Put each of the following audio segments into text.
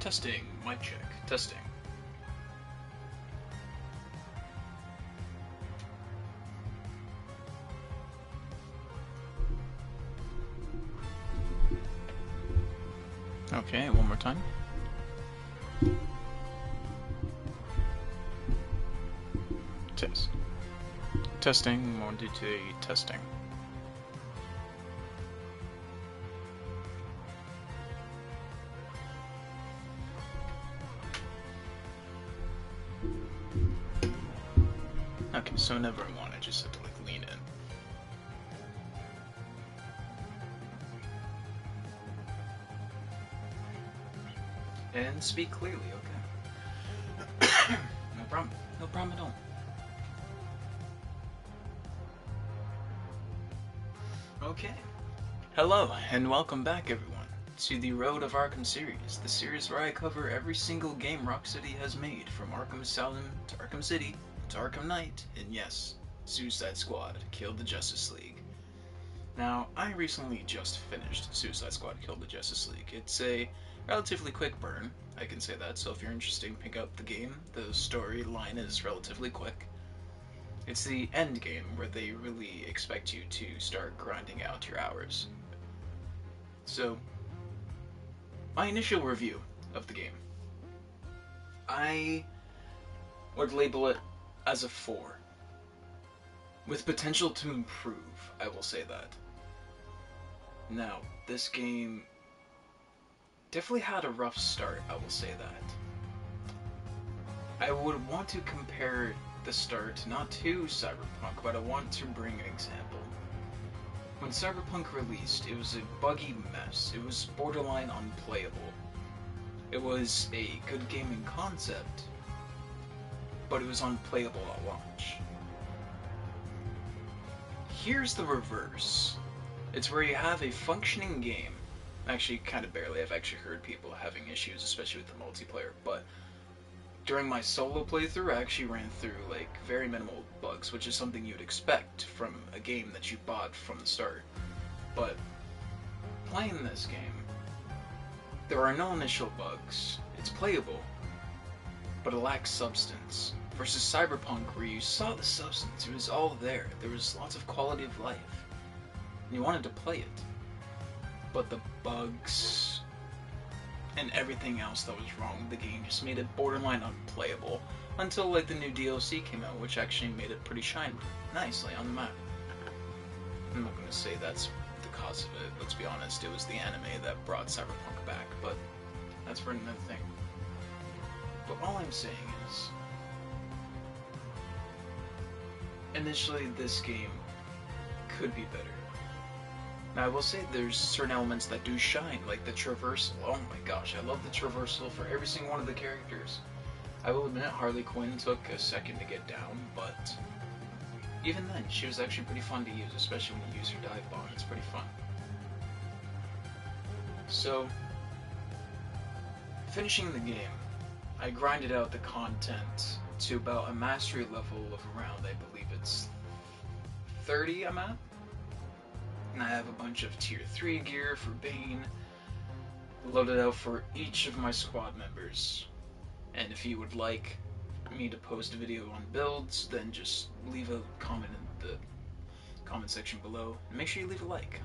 Testing, mic check, testing. Okay, one more time. Test. Testing, 1, 2, 3, testing. Okay, so never mind, I just had to like lean in. And speak clearly, okay. No problem. No problem at all. Okay. Hello, and welcome back, everyone, to the Road of Arkham series, the series where I cover every single game Rocksteady has made, from Arkham Asylum to Arkham City to Arkham Knight, and yes, Suicide Squad Killed the Justice League. Now, I recently just finished Suicide Squad Killed the Justice League. It's a relatively quick burn, I can say that, so if you're interested in picking up the game, the storyline is relatively quick. It's the end game where they really expect you to start grinding out your hours. So, my initial review of the game. I would label it as a 4. With potential to improve, I will say that. Now, this game definitely had a rough start, I will say that. I would want to compare the start not to Cyberpunk, but I want to bring an example. When Cyberpunk released, it was a buggy mess. It was borderline unplayable. It was a good gaming concept, but it was unplayable at launch. Here's the reverse. It's where you have a functioning game. Actually, kind of barely. I've actually heard people having issues, especially with the multiplayer, but during my solo playthrough, I actually ran through like very minimal bugs, which is something you'd expect from a game that you bought from the start. But playing this game, there are no initial bugs. It's playable, but it lacks substance. Versus Cyberpunk, where you saw the substance, it was all there. There was lots of quality of life, and you wanted to play it. But the bugs and everything else that was wrong with the game just made it borderline unplayable until like the new DLC came out, which actually made it pretty shine nicely on the map. I'm not going to say that's the cause of it. Let's be honest, it was the anime that brought Cyberpunk back, but that's for another thing. But all I'm saying is, initially this game could be better. Now, I will say there's certain elements that do shine, like the traversal. Oh my gosh, I love the traversal for every single one of the characters. I will admit Harley Quinn took a second to get down, but even then, she was actually pretty fun to use, especially when you use her dive bomb. It's pretty fun. So, finishing the game, I grinded out the content to about a mastery level of around, I believe it's 30 I'm at. And I have a bunch of tier 3 gear for Bane, loaded out for each of my squad members. And if you would like me to post a video on builds, then just leave a comment in the comment section below, and make sure you leave a like.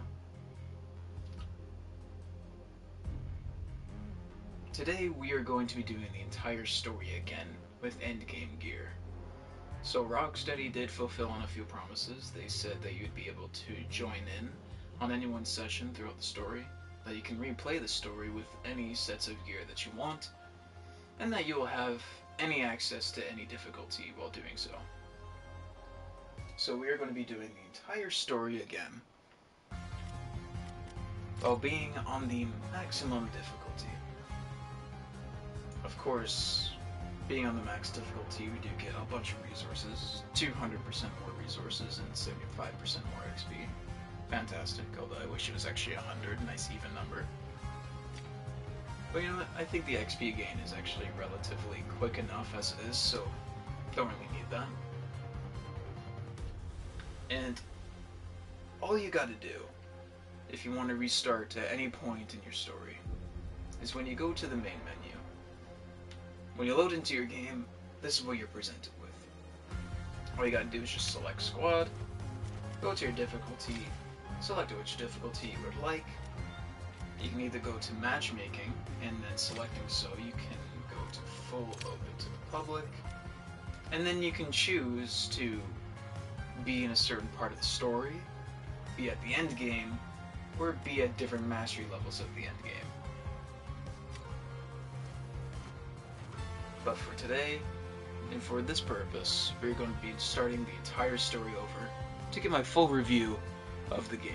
Today we are going to be doing the entire story again with endgame gear. So Rocksteady did fulfill on a few promises. They said that you'd be able to join in on anyone's session throughout the story, that you can replay the story with any sets of gear that you want, and that you will have any access to any difficulty while doing so. So we are going to be doing the entire story again, while being on the maximum difficulty. Of course, being on the max difficulty, we do get a bunch of resources, 200% more resources and 75% more XP. Fantastic, although I wish it was actually 100, nice even number. But you know what, I think the XP gain is actually relatively quick enough as it is, so don't really need that. And all you gotta do, if you want to restart at any point in your story, is when you go to the main menu, When you load into your game, this is what you're presented with. All you gotta do is just select squad, go to your difficulty, select which difficulty you would like. You can either go to matchmaking, and then selecting so you can go to full open to the public, and then you can choose to be in a certain part of the story, be at the end game, or be at different mastery levels of the end game. But for today, and for this purpose, we're going to be starting the entire story over to get my full review of the game.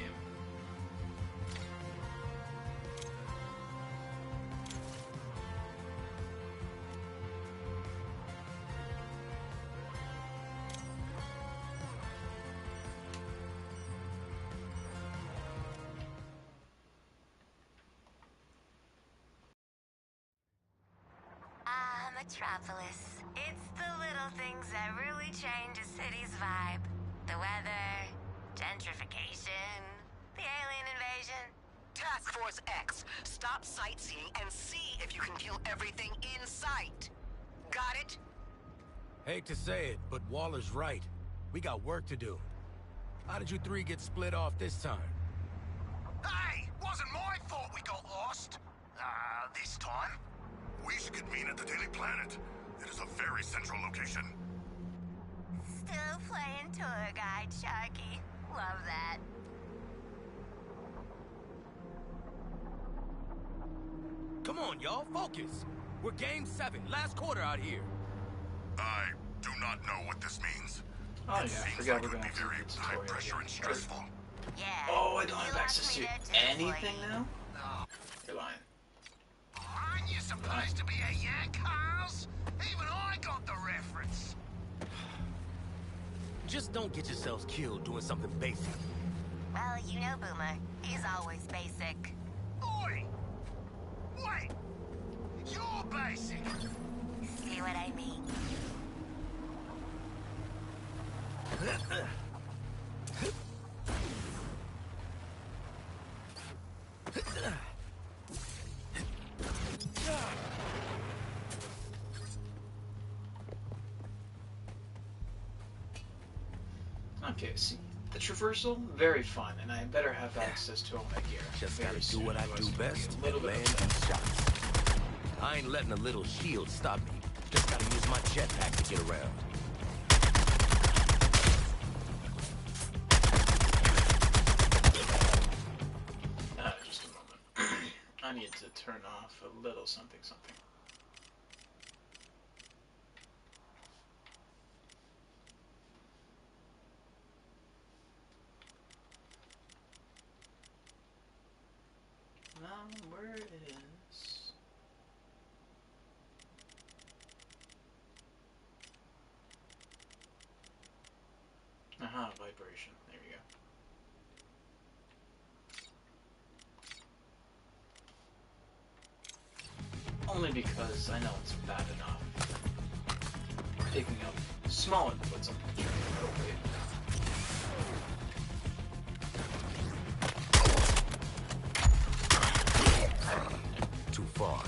Metropolis. It's the little things that really change a city's vibe. The weather, gentrification, the alien invasion. Task Force X, stop sightseeing and see if you can kill everything in sight. Got it? Hate to say it, but Waller's right. We got work to do. How did you three get split off this time? Hey, wasn't my fault we got lost. This time. We should get mean at the Daily Planet. It is a very central location. Still playing tour guide, Sharky. Love that. Come on, y'all, focus. We're game 7, last quarter out here. I do not know what this means. Oh yeah, I Seems forgot like we're it would going be to very do the high tutorial pressure and again. stressful. Yeah. Oh, I don't have you access want to me do it anything for you. now? Oh, You're lying. aren't you supposed to be a yank, Carls? Even I got the reference. Just don't get yourselves killed doing something basic. Well, you know Boomer. He's always basic. Oi! Wait! You're basic! See what I mean? Okay, see, the traversal, very fun, and I better have access to all my gear. Just very gotta do soon, what I otherwise do it's gonna be best, a little bit land of fun. these shots. I ain't letting a little shield stop me. Just gotta use my jetpack to get around. Just a moment. I need to turn off a little something something. Where is... Aha, vibration. There we go. Only because I know it's bad enough. Picking up small inputs on the train. Too far.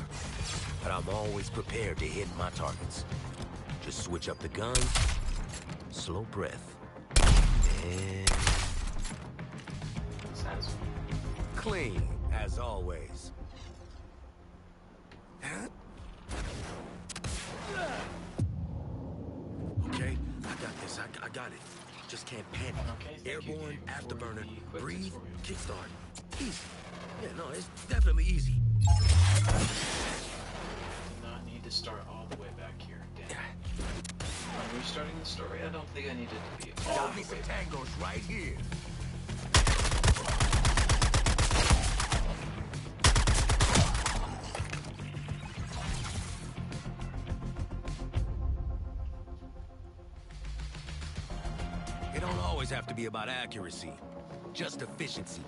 But I'm always prepared to hit my targets. Just switch up the gun, slow breath, and... Satisfying. clean, as always. Okay, I got this. I got it. Just can't panic. Okay, thank you, Airborne, game, for afterburner, the quick breathe, tutorial. kickstart. Easy. Yeah, no, it's definitely easy. Did not need to start all the way back here. Damn. I'm restarting the story. I don't think I needed to be all Got the me way some back. tangos right here. It don't always have to be about accuracy, just efficiency.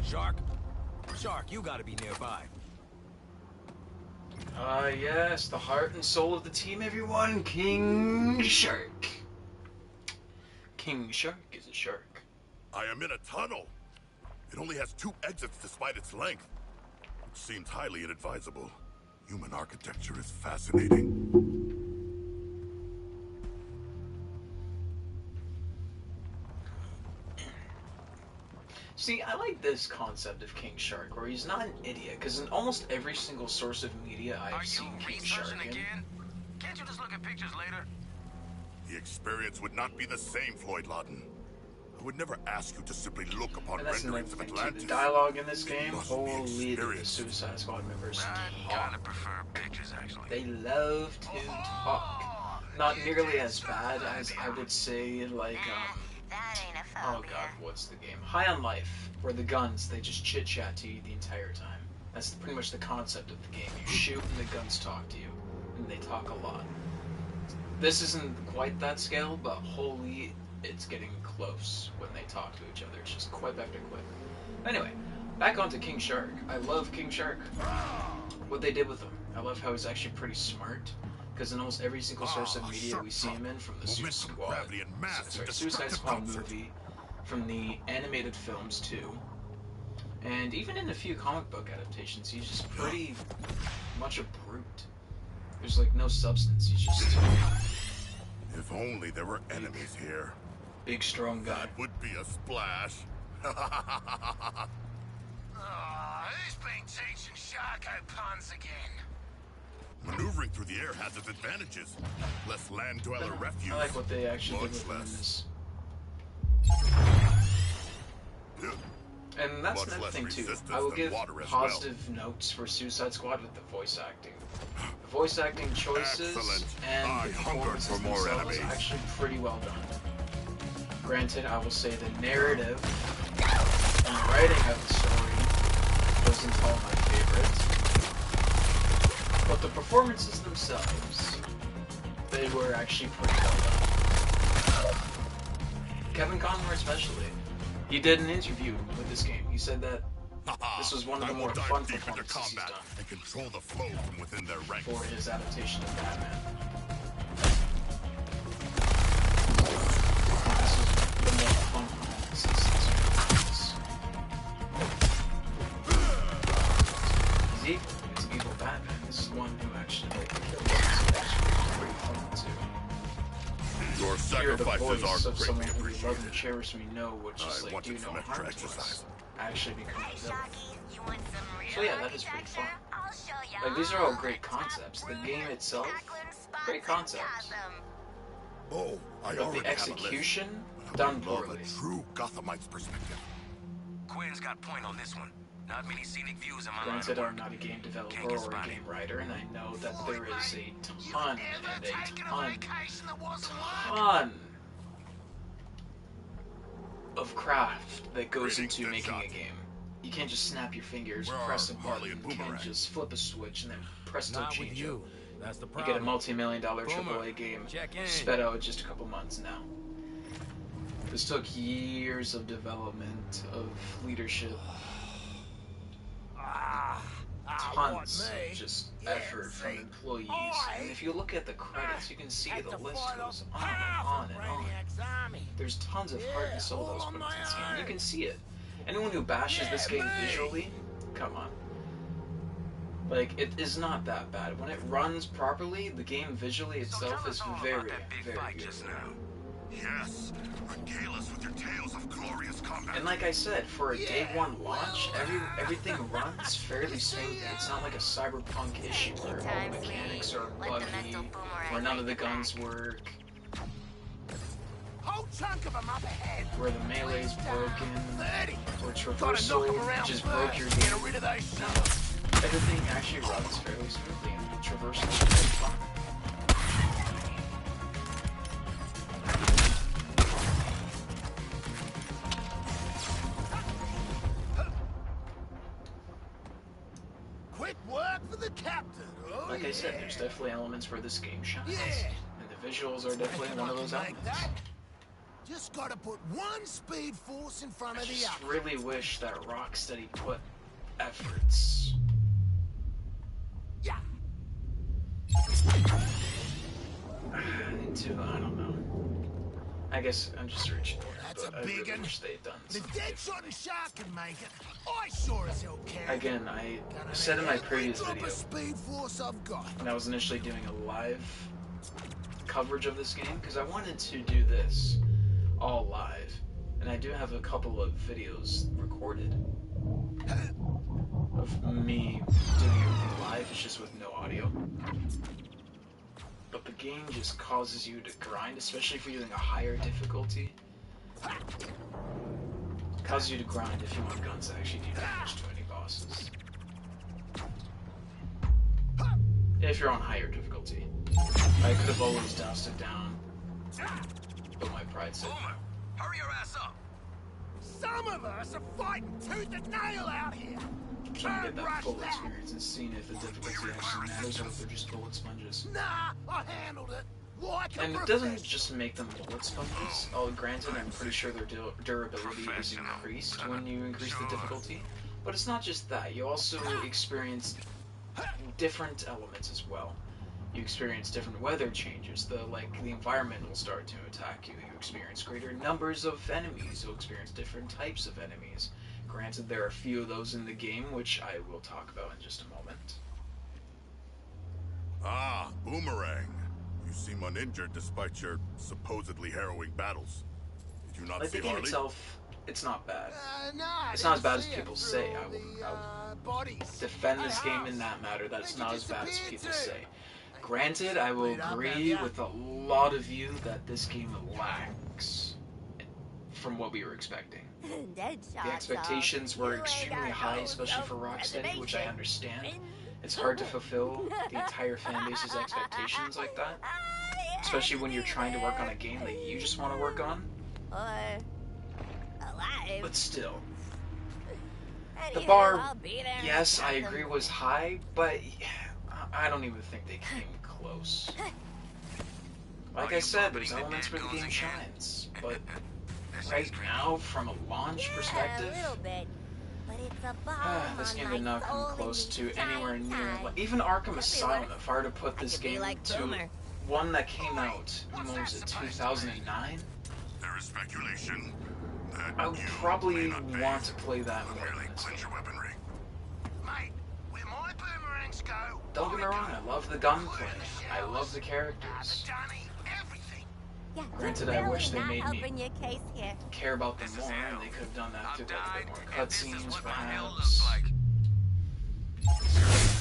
Shark? Shark, you gotta be nearby. Yes, the heart and soul of the team, everyone. King Shark. King Shark is a shark. I am in a tunnel. It only has 2 exits despite its length, which seems highly inadvisable. Human architecture is fascinating. See, I like this concept of King Shark, where he's not an idiot, because in almost every single source of media I've seen King Shark in... Can't you just look at pictures later? The experience would not be the same, Floyd Lawton. I would never ask you to simply look upon And that's another renderings of thing, too. Atlantis. The dialogue in this It game, must be holy, the experienced. Suicide Squad members I talk. kinda prefer pictures, actually. They love to talk. Not nearly as bad as I would say, like, That ain't a oh phobia. god, what's the game? High on Life, where the guns, they just chit-chat to you the entire time. That's pretty much the concept of the game. You shoot and the guns talk to you, and they talk a lot. This isn't quite that scale, but holy, it's getting close when they talk to each other. It's just quite back to quick. Anyway, back onto King Shark. I love King Shark. What they did with him. I love how he's actually pretty smart. Because in almost every single source of media we see him in, from the Momentum, gravity, and mass in Suicide destructive Squad concert. movie, from the animated films too, and even in a few comic book adaptations, he's just pretty much a brute. There's like no substance. He's just If only there were enemies here. big, strong guy. That would be a splash. Who's been teaching Sharko puns again? Maneuvering through the air has its advantages. Less land dweller refuse. I like what they actually did Much with him in less. this. And that's Much another less thing too. resistance I will than give water as positive notes for Suicide Squad with the voice acting. The voice acting choices Excellent. and I the hungered performances for more themselves enemies. are actually pretty well done. Granted, I will say the narrative and the writing of the story wasn't all my favorites, but the performances themselves, they were actually pretty well done. Kevin Conroy especially. He did an interview with this game. He said that this was one of the I will more dive fun deep into performances he's combat done and control the flow from within their ranks. for his adaptation of Batman. This was the more fun performances he's done. Zeke is evil Batman. This is one who actually killed him, so it's actually pretty fun too. Your Hear the sacrifices voice are of someone greatly who love and appreciated. cherish me know would just I like wanted do some no extra harm to us. exercise. Actually become Hey, a villain. Sharky, you want some real So yeah, that is pretty fun. architecture? I'll show ya Like, these are all great the top concepts. The room, game itself, tackling spots great in concepts. Gotham. Oh, I But already the have a list. execution, But I done would love poorly. a true Gothamite's perspective. Quinn's got point on this one. Not many scenic views in my line of Granted, I'm work. not a game developer Can't get or a spotted. game writer, and I know that there is a ton of craft that goes Greetings, into making a Deadshot. game. You can't just snap your fingers, Where press are a Harley button, and you can't Boomerang? just flip a switch and then presto Not with change it. you. That's the You problem. get a multi-million-dollar Boomer, AAA game check in. sped out in just a couple months now. This took years of development, of leadership, tons of just effort from employees. And if you look at the credits, you can see the list goes on and on and on. There's tons of heart and soul that was put into this game. You can see it. Anyone who bashes this game visually, come on. Like, it is not that bad. When it runs properly, the game visually itself is very, very good. Yes, regale us with your tales of glorious combat. And like I said, for a day one launch, everything runs fairly smoothly. It's not like a cyberpunk issue where all the mechanics are buggy, where none of the guns work, Whole chunk of 'em up ahead. where the melee's broken, or Gotta knock traversal 'em around just first. broke your Get game. rid of those No, suckers. everything actually runs fairly smoothly, and the traversal is very fun. Quick work for the captain. Oh, Like I said, there's definitely elements where this game shines, and the visuals are definitely one of those elements. Just gotta put one Speed Force in front I of the just other. really wish that Rocksteady put efforts Yeah. into, I don't know. I guess I'm just reaching here, That's but a I big really un. wish they'd done The something dead different. shot and shark can make it. I sure as hell can. Again, I Gonna said in need my every previous drop video, of Speed Force I've got. when I was initially doing a live coverage of this game, because I wanted to do this all live, and I do have a couple of videos recorded of me doing everything live, it's just with no audio. But the game just causes you to grind, especially if you're doing a higher difficulty. It causes you to grind if you want guns that actually do damage to any bosses. If you're on higher difficulty. I could have always doused it down, but my pride said Boomer, hurry your ass up. Some of us are fighting tooth and nail out here. trying to get Can't that rush full that. experience and seeing if the difficulty actually matters or if they're just bullet sponges. Nah, I handled it like a And it doesn't just make them bullet sponges. Oh, granted, I'm pretty sure their durability is increased when you increase the difficulty. But it's not just that. You also experience different elements as well. You experience different weather changes. The environment will start to attack you. You experience greater numbers of enemies. You'll experience different types of enemies. Granted, there are a few of those in the game, which I will talk about in just a moment. Ah, Boomerang. You seem uninjured despite your supposedly harrowing battles. Did you not Like see the game Harley? itself, it's not bad. Nah, It's not as bad as didn't see people it say. through I all will the, bodies. defend this Hey, game House, in that matter. That's where'd you not as bad as disappear people to? say. Granted, I will Split up, agree have ya? with a lot of you that this game lacks from what we were expecting. The expectations were extremely high, especially for Rocksteady, which I understand. It's hard to fulfill the entire fanbase's expectations like that, especially when you're trying to work on a game that you just want to work on. Or alive. But still, And the either bar, I'll be there and yes, I attack them. agree, was high, but I don't even think they came close. Like I said, there's elements where the game shines, but right now, from a launch Yeah, perspective, a little bit. But it's a bomb this on game my did not come soul close and to these anywhere giant near, ties. even Arkham Could be Asylum. worse. If I were to put I this could be game like to Boomer. one that came out, when was it, 2009, There is speculation that I would you probably may not want to play that more really than this cleanse game. your weaponry. Mate, where my boomerangs go. Don't get me wrong, I love the gunplay. I love the characters. Johnny, everything. Yeah, Granted, you're I wish they really made not me helping your case here. care about them This is more, hell. and they could have done that through I've like died, more and this is cutscenes, what my hell perhaps. looks like.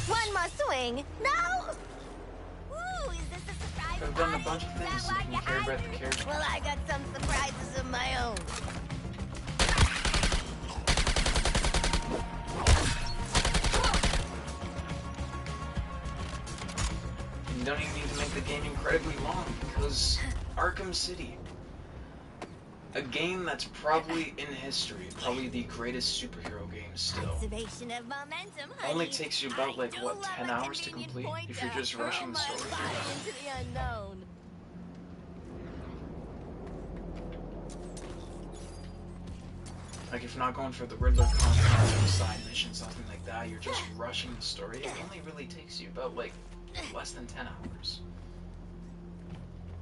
One more swing. No! Ooh, is this a surprise Could have done a party? bunch of Is that things why if you you're care about the hiding? character. Well, I got some surprises of my own. And you don't even need to make the game incredibly long, because Arkham City, a game that's probably in history, probably the greatest superhero game still, Conservation of momentum, honey. only takes you about, I do love 10 a hours to convenient complete point if you're to just rushing the hurl my story. body into the unknown. Like, if you're not going for the Riddler content or side mission, something like that, you're just rushing the story, it only really takes you about, less than 10 hours.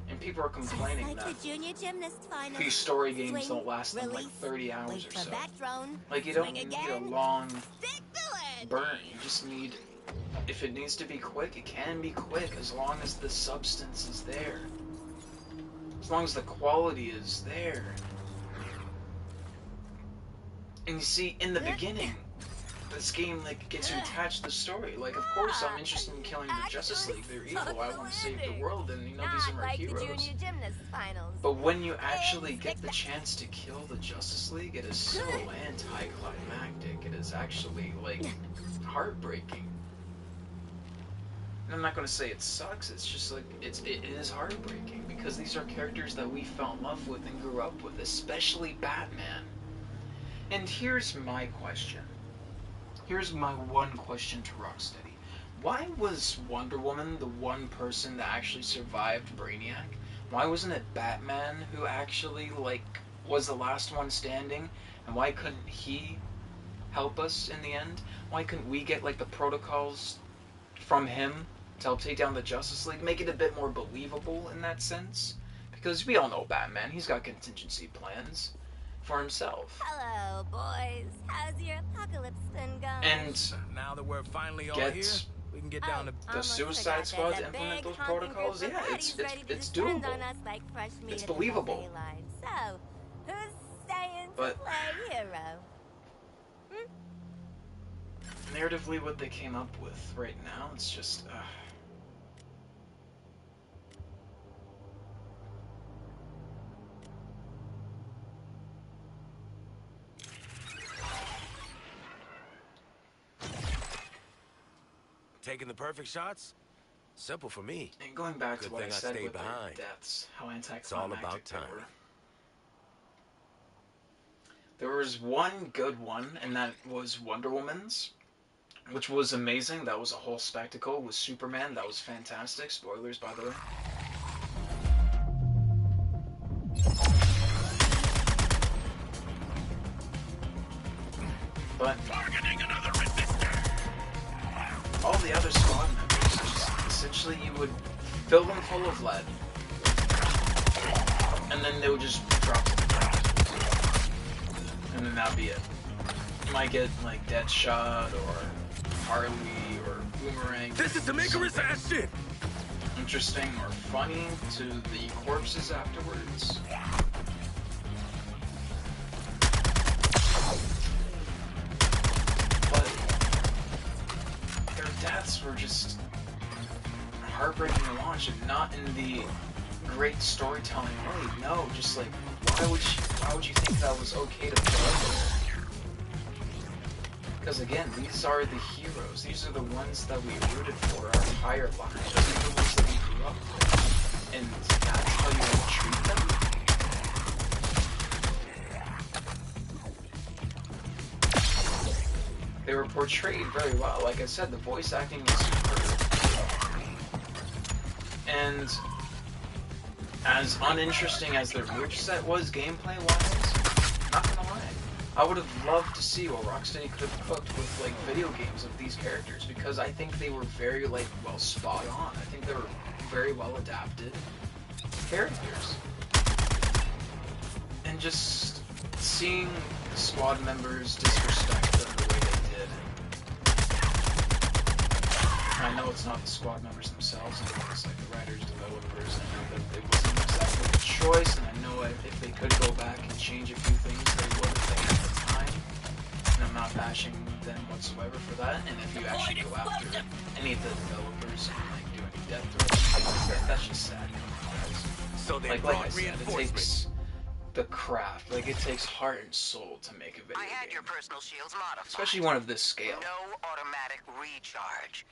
And people are complaining Like that the junior gymnast finals. these story games Swing, don't last them, release, 30 hours wait or for so. back thrown, Like, you don't swing need a again, long stick to it. burn. You just need, if it needs to be quick, it can be quick as long as the substance is there. As long as the quality is there. And you see, in the beginning, this game, gets you attached to the story. Like, of course, I'm interested in killing the Justice League. They're evil. I want to save the world, and, these are Not my like the heroes. junior gymnast finals. But when you actually get the chance to kill the Justice League, it is so anticlimactic. It is actually, heartbreaking. And I'm not going to say it sucks, it's just, it is heartbreaking, because these are characters that we fell in love with and grew up with, especially Batman. And here's my question. Here's my one question to Rocksteady. Why was Wonder Woman the one person that actually survived Brainiac? Why wasn't it Batman who actually, like, was the last one standing? And why couldn't he help us in the end? Why couldn't we get, like, the protocols from him to help take down the Justice League? Make it a bit more believable in that sense? Because we all know Batman, he's got contingency plans for himself. Hello, boys. How's your apocalypse been going? And Now that we're finally all get here, we can get down to the Suicide Squad to implement those protocols. Yeah, it's doable. It's believable. So, who's staying But- to play hero? Narratively, what they came up with right now, it's just... taking the perfect shots. Simple for me. And going back to Good what I thing I said stayed with their behind. deaths, how It's all anticlimactic about they time. were. There was one good one, and that was Wonder Woman's, which was amazing. That was a whole spectacle with Superman. That was fantastic. Spoilers, by the way. But all the other squad members, just essentially you would fill them full of lead, and then they would just drop to the ground, and then that'd be it. You might get like Deadshot or Harley or Boomerang. This is some Icarus ass shit! Interesting or funny to the corpses afterwards. But their deaths were just heartbreaking to watch, and not in the great storytelling way. No, just like why would you think that was okay to put out there? Because again, these are the heroes. These are the ones that we rooted for our entire lives. These are the ones that we grew up with. And that's how you want to treat them? They were portrayed very well. Like I said, the voice acting was superb. And as uninteresting as their move set was gameplay-wise, not gonna lie, I would have loved to see what Rocksteady could have cooked with like video games of these characters, because I think they were very like well spot on. I think they were very well adapted characters. And just seeing squad members disrespect them the way they did. I know it's not the squad members themselves, I know it's like the writers, developers. I know that it wasn't exactly the choice, and I know if they could go back and change a few things, they would have taken at the time. And I'm not bashing them whatsoever for that. And if you actually go after any of the developers and like do any death throws, that's just sad. So they Like I brought said, it reinforcements. takes the craft. Like it takes heart and soul to make a video I had game, your personal shields modified. especially one of this scale. No automatic recharge.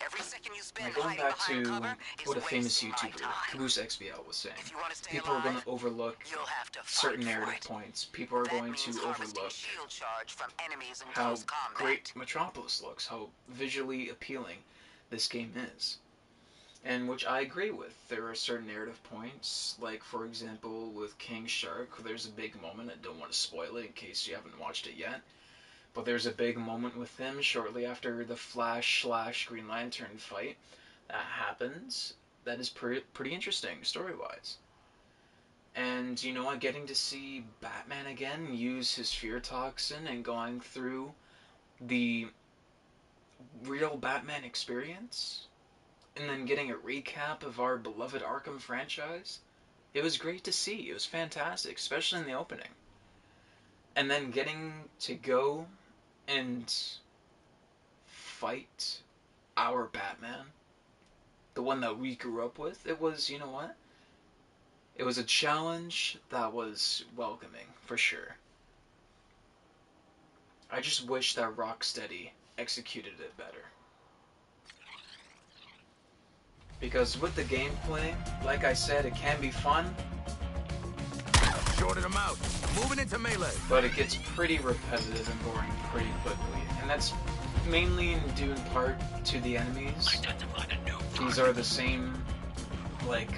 Every second you spend Like going hiding back behind to cover is what a famous wasting my YouTuber, time. Caboose XBL, was saying. If you want to stay People are going alive, to overlook you'll have to fight certain for narrative it. points. People are That going means to harvesting overlook shield charge from enemies in how close combat. great Metropolis looks, how visually appealing this game is. And which I agree with. There are certain narrative points, like for example with King Shark, there's a big moment, I don't want to spoil it in case you haven't watched it yet, but there's a big moment with him shortly after the Flash/Green Lantern fight that happens that is pretty interesting story-wise. And you know what, getting to see Batman again use his fear toxin and going through the real Batman experience, and then getting a recap of our beloved Arkham franchise, it was great to see. It was fantastic, especially in the opening. And then getting to go and fight our Batman, the one that we grew up with, it was, you know what? It was a challenge that was welcoming, for sure. I just wish that Rocksteady executed it better. Because with the gameplay, like I said, it can be fun, Shorted them out. Moving into melee. but it gets pretty repetitive and boring pretty quickly. And that's mainly due in part to the enemies. These are the same, like,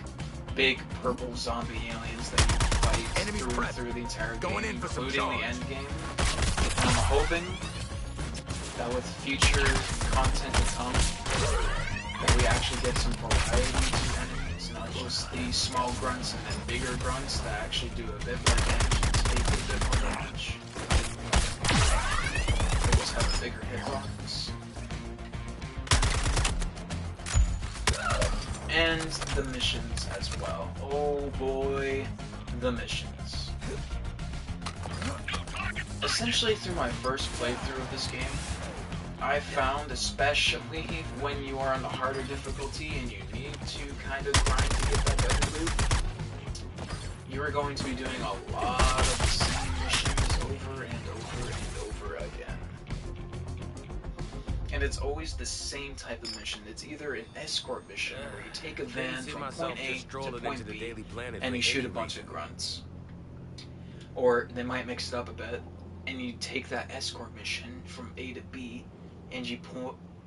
big purple zombie aliens that you fight Enemy prep. through the entire Going game, in for some including the charge. end game. And I'm hoping that with future content to come, that we actually get some variety to enemies, not just the small grunts and then bigger grunts that actually do a bit more damage and take a bit more damage. They just have a bigger hitbox. And the missions as well. Oh boy, the missions. Essentially, through my first playthrough of this game, I found, especially when you are on the harder difficulty and you need to kind of grind to get that better loot, you are going to be doing a lot of the same missions over and over and over again. And it's always the same type of mission. It's either an escort mission where you take a van from point A to point B and you shoot a bunch of grunts. Or they might mix it up a bit and you take that escort mission from A to B and you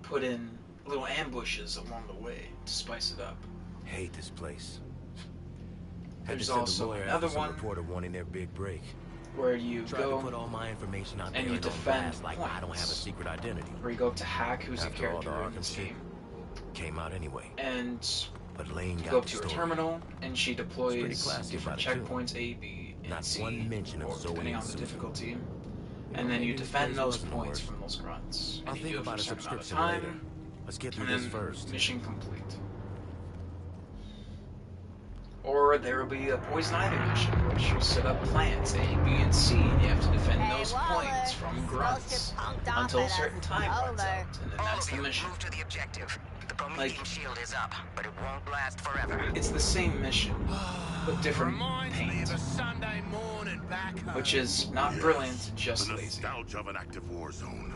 put in little ambushes along the way to spice it up. Hate this place. There's also another one reporter wanting their big break. where you Tried to go put all my information out and there you on defend blast like I don't have a points. secret identity. Where you go up to Hack, who's a After all, the character in this Arkham game, Came out anyway. and But Lane you got go up the to a story. terminal and she pretty deploys classy different about it, too. checkpoints A, B, and Not C, one mention of or Zoe depending and on the Susan. difficulty. You And know, then you maybe this defend place those wasn't points worth. from those grunts. I'll And you think do it for about a certain amount of subscription time, later. Let's get through and this then first. mission complete. Or there will be a poison ivy mission, which you set up plants A, B, and C, and you have to defend those points from grunts until a certain time runs out, and then All that's of the you, mission. move to the objective. The Promethean shield is up, but it won't last forever. It's the same mission, but different Reminds me paint, of a Sunday morning back home. which is not Yes, brilliant, just the lazy. nostalgia of an active war zone.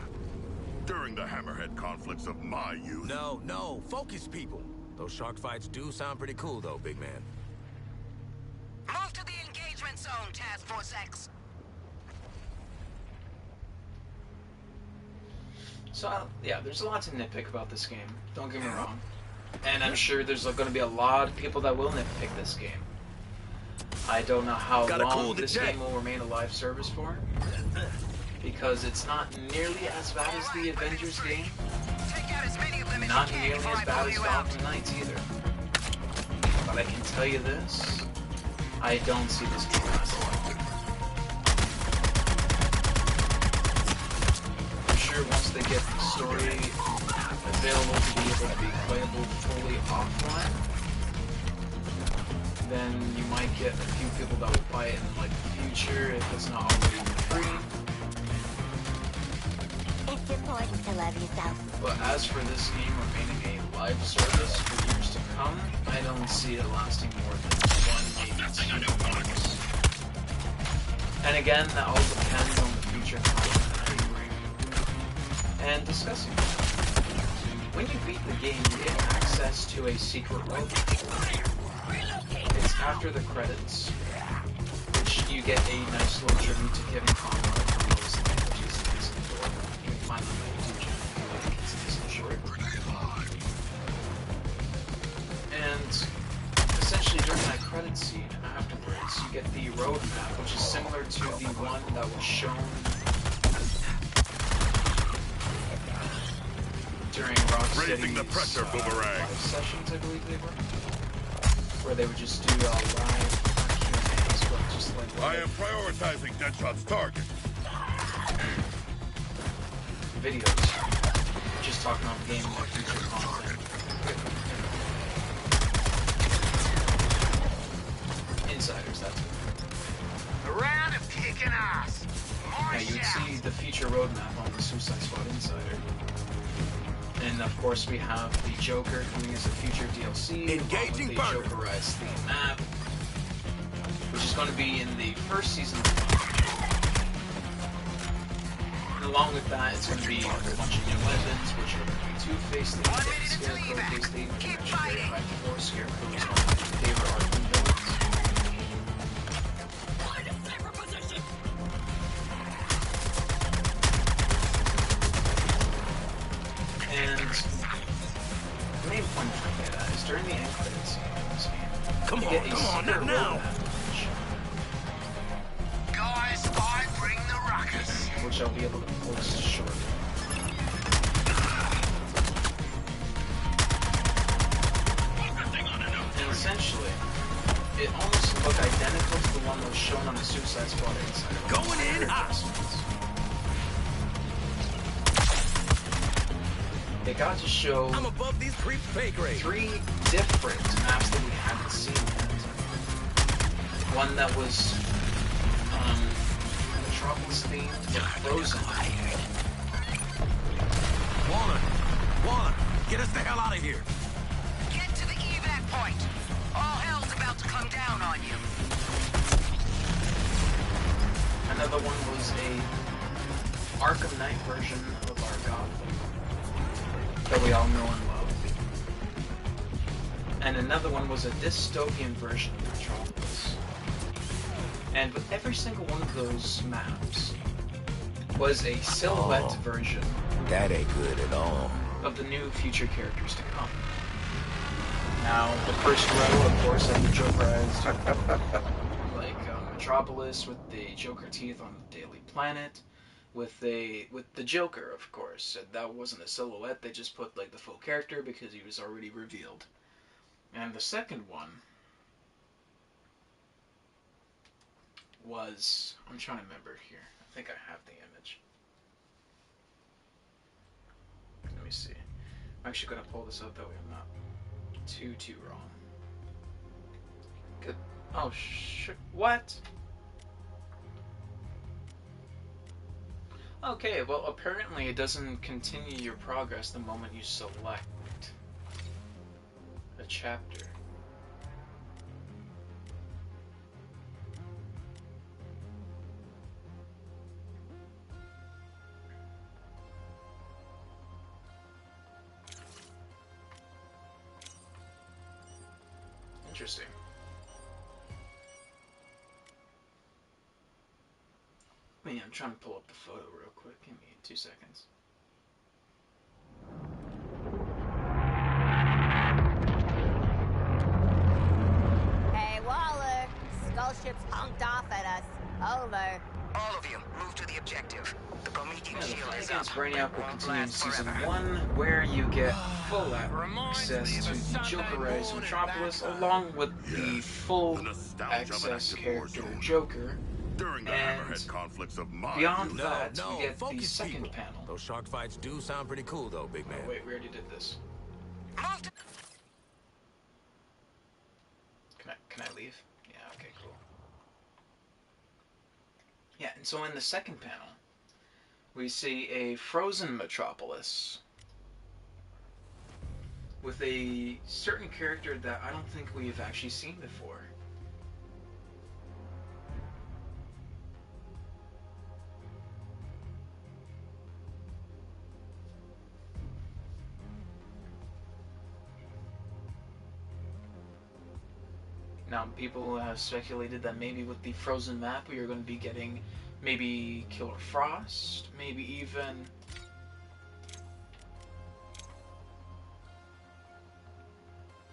During the Hammerhead conflicts of my youth. No, focus, people. Those shark fights do sound pretty cool, though, big man. Move to the engagement zone, Task Force X. So, yeah, there's a lot to nitpick about this game, don't get me wrong. And I'm sure there's going to be a lot of people that will nitpick this game. I don't know how Gotta long cool the this jet. game will remain a live service for, because it's not nearly as bad as the Avengers game, Take out as many of them as not you can nearly before as I bad pull as you out. Gotham Knights either. But I can tell you this, I don't see this game lasting long. I'm sure once they get the story available to be able to be playable fully offline, then you might get a few people that will buy it in like the future if it's not already free. It's important to love yourself. But as for this game remaining a live service for years to come, I don't see it lasting more than 1, maybe 2 months. And again, that all depends on the future content that they bring. And discussing it. When you beat the game, you get access to a secret road. It's after the credits, which you get a nice little tribute to Kevin Conroy from Lois Lane, which is decent adorable. You can find it on my YouTube channel if you like it's decent short. And essentially during that credit scene afterwards, you get the roadmap, which is similar to the one that was shown during Rocksteady's Raising the pressure, Boomerang. live sessions, I believe they were, where they would just do live Q&As, but just like I am prioritizing Deadshot's target. videos, just talking about the game and their future content. Insiders, that's it. A round of kicking ass. More Yeah, you would shouts. see the future roadmap on the Suicide Squad Insider. And of course we have the Joker coming as a future DLC, Engaging along with the burger. Joker Rise theme map, which is going to be in the first season. And along with that, it's going to be a bunch of new weapons, which are going to be Two-Face theme, 1 minute until Scarecrow evac. face theme, Keep which I fighting. before Scarecrow is one of my favorite Arkham villains. And the main point I'm trying to get at is during the end credits scene in this game, Come You on, get a come on, secret not now. road passage, Guys, I bring the ruckus. which I'll be able to post shortly. And essentially, it almost looked identical to the one that was shown on the Suicide Squad Insider. Going in hot. They got to show I'm above these creeps' pay grade. 3 different maps that we haven't seen yet. One that was Metropolis themed, but frozen. Juan, get us the hell out of here. Get to the evac point. All hell's about to come down on you. Another one was a Arkham Knight version of our Gotham that we all know and love. And another one was a dystopian version of Metropolis. And with every single one of those maps was a silhouette version That ain't good at all. of the new future characters to come. Now, the first row, of course, had the Jokerized, like Metropolis with the Joker teeth on the Daily Planet, with the Joker, of course. And that wasn't a silhouette; they just put like the full character because he was already revealed. And the second one was, I'm trying to remember here. I think I have the image. Let me see. I'm actually going to pull this up that way I'm not too wrong. Good. Oh, shit. What? Okay, well, apparently it doesn't continue your progress the moment you select a chapter. Interesting. Man, I'm trying to pull up the photo real quick. Give me 2 seconds. Hey, Waller. Skull ship's honked off at us. Over. All of you, move to the objective. The Promethean Yeah, the shield fight is up. against Brainiac will Won't continue in last Season forever. 1, where you get full access to the Jokerized Metropolis, along with the full The nostalgia of an access active war character zone. Joker. During the And Hammerhead conflicts of my Beyond youth, that, No, you get the focus, second people. panel. Those shark fights do sound pretty cool, though, big man. Oh, wait, we already did this. Move to Can I leave? Yeah, okay, cool. Yeah, and so in the second panel, we see a frozen Metropolis with a certain character that I don't think we've actually seen before. Now, people have speculated that maybe with the frozen map we are going to be getting maybe Killer Frost, maybe even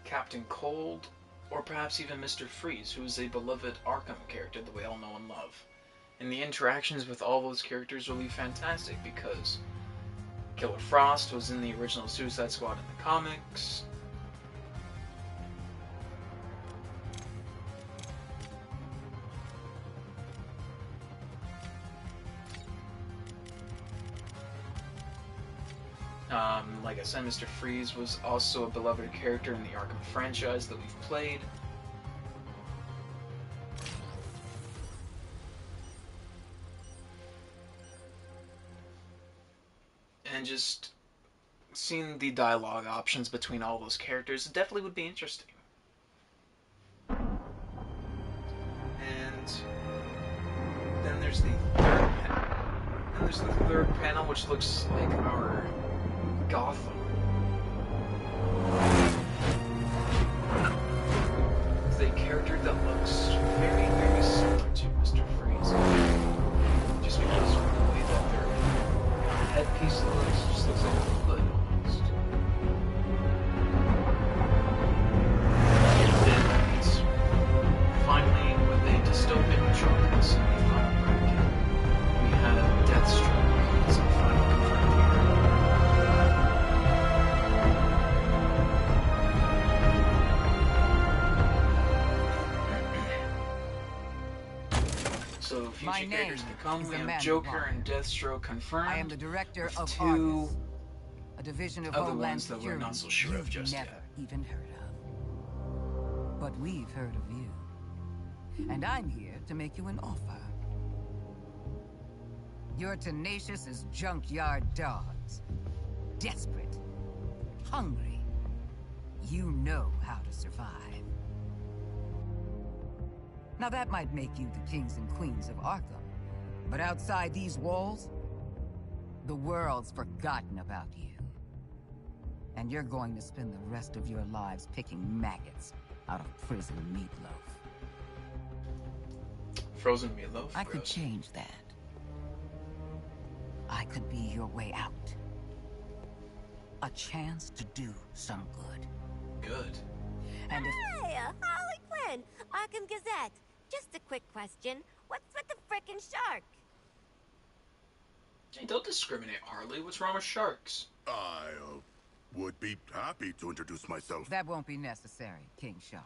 Captain Cold, or perhaps even Mr. Freeze, who is a beloved Arkham character that we all know and love. And the interactions with all those characters will be fantastic because Killer Frost was in the original Suicide Squad in the comics. Like I said, Mr. Freeze was also a beloved character in the Arkham franchise that we've played. And just seeing the dialogue options between all those characters definitely would be interesting. And then there's the third panel. And there's the third panel, which looks like our Gotham. It's a character that looks very, very similar to Mr. Freeze. Just because of the way that their headpiece looks, just looks like a hood almost. And future My characters name to come. is We have Amanda Joker Waller. and Deathstroke confirmed. I am the director with of two Argus, a division of other Homeland ones that we're Security not so sure of you've just never yet. even heard of. But we've heard of you. And I'm here to make you an offer. You're tenacious as junkyard dogs. Desperate. Hungry. You know how to survive. Now that might make you the kings and queens of Arkham. But outside these walls, the world's forgotten about you. And you're going to spend the rest of your lives picking maggots out of prison meatloaf. Frozen meatloaf. I could gross. change that. I could be your way out. A chance to do some good. Good. And if Hey, Harley Quinn, Arkham Gazette. Just a quick question. What's with the frickin' shark? Hey, don't discriminate, Harley. What's wrong with sharks? I would be happy to introduce myself. that won't be necessary, King Shark.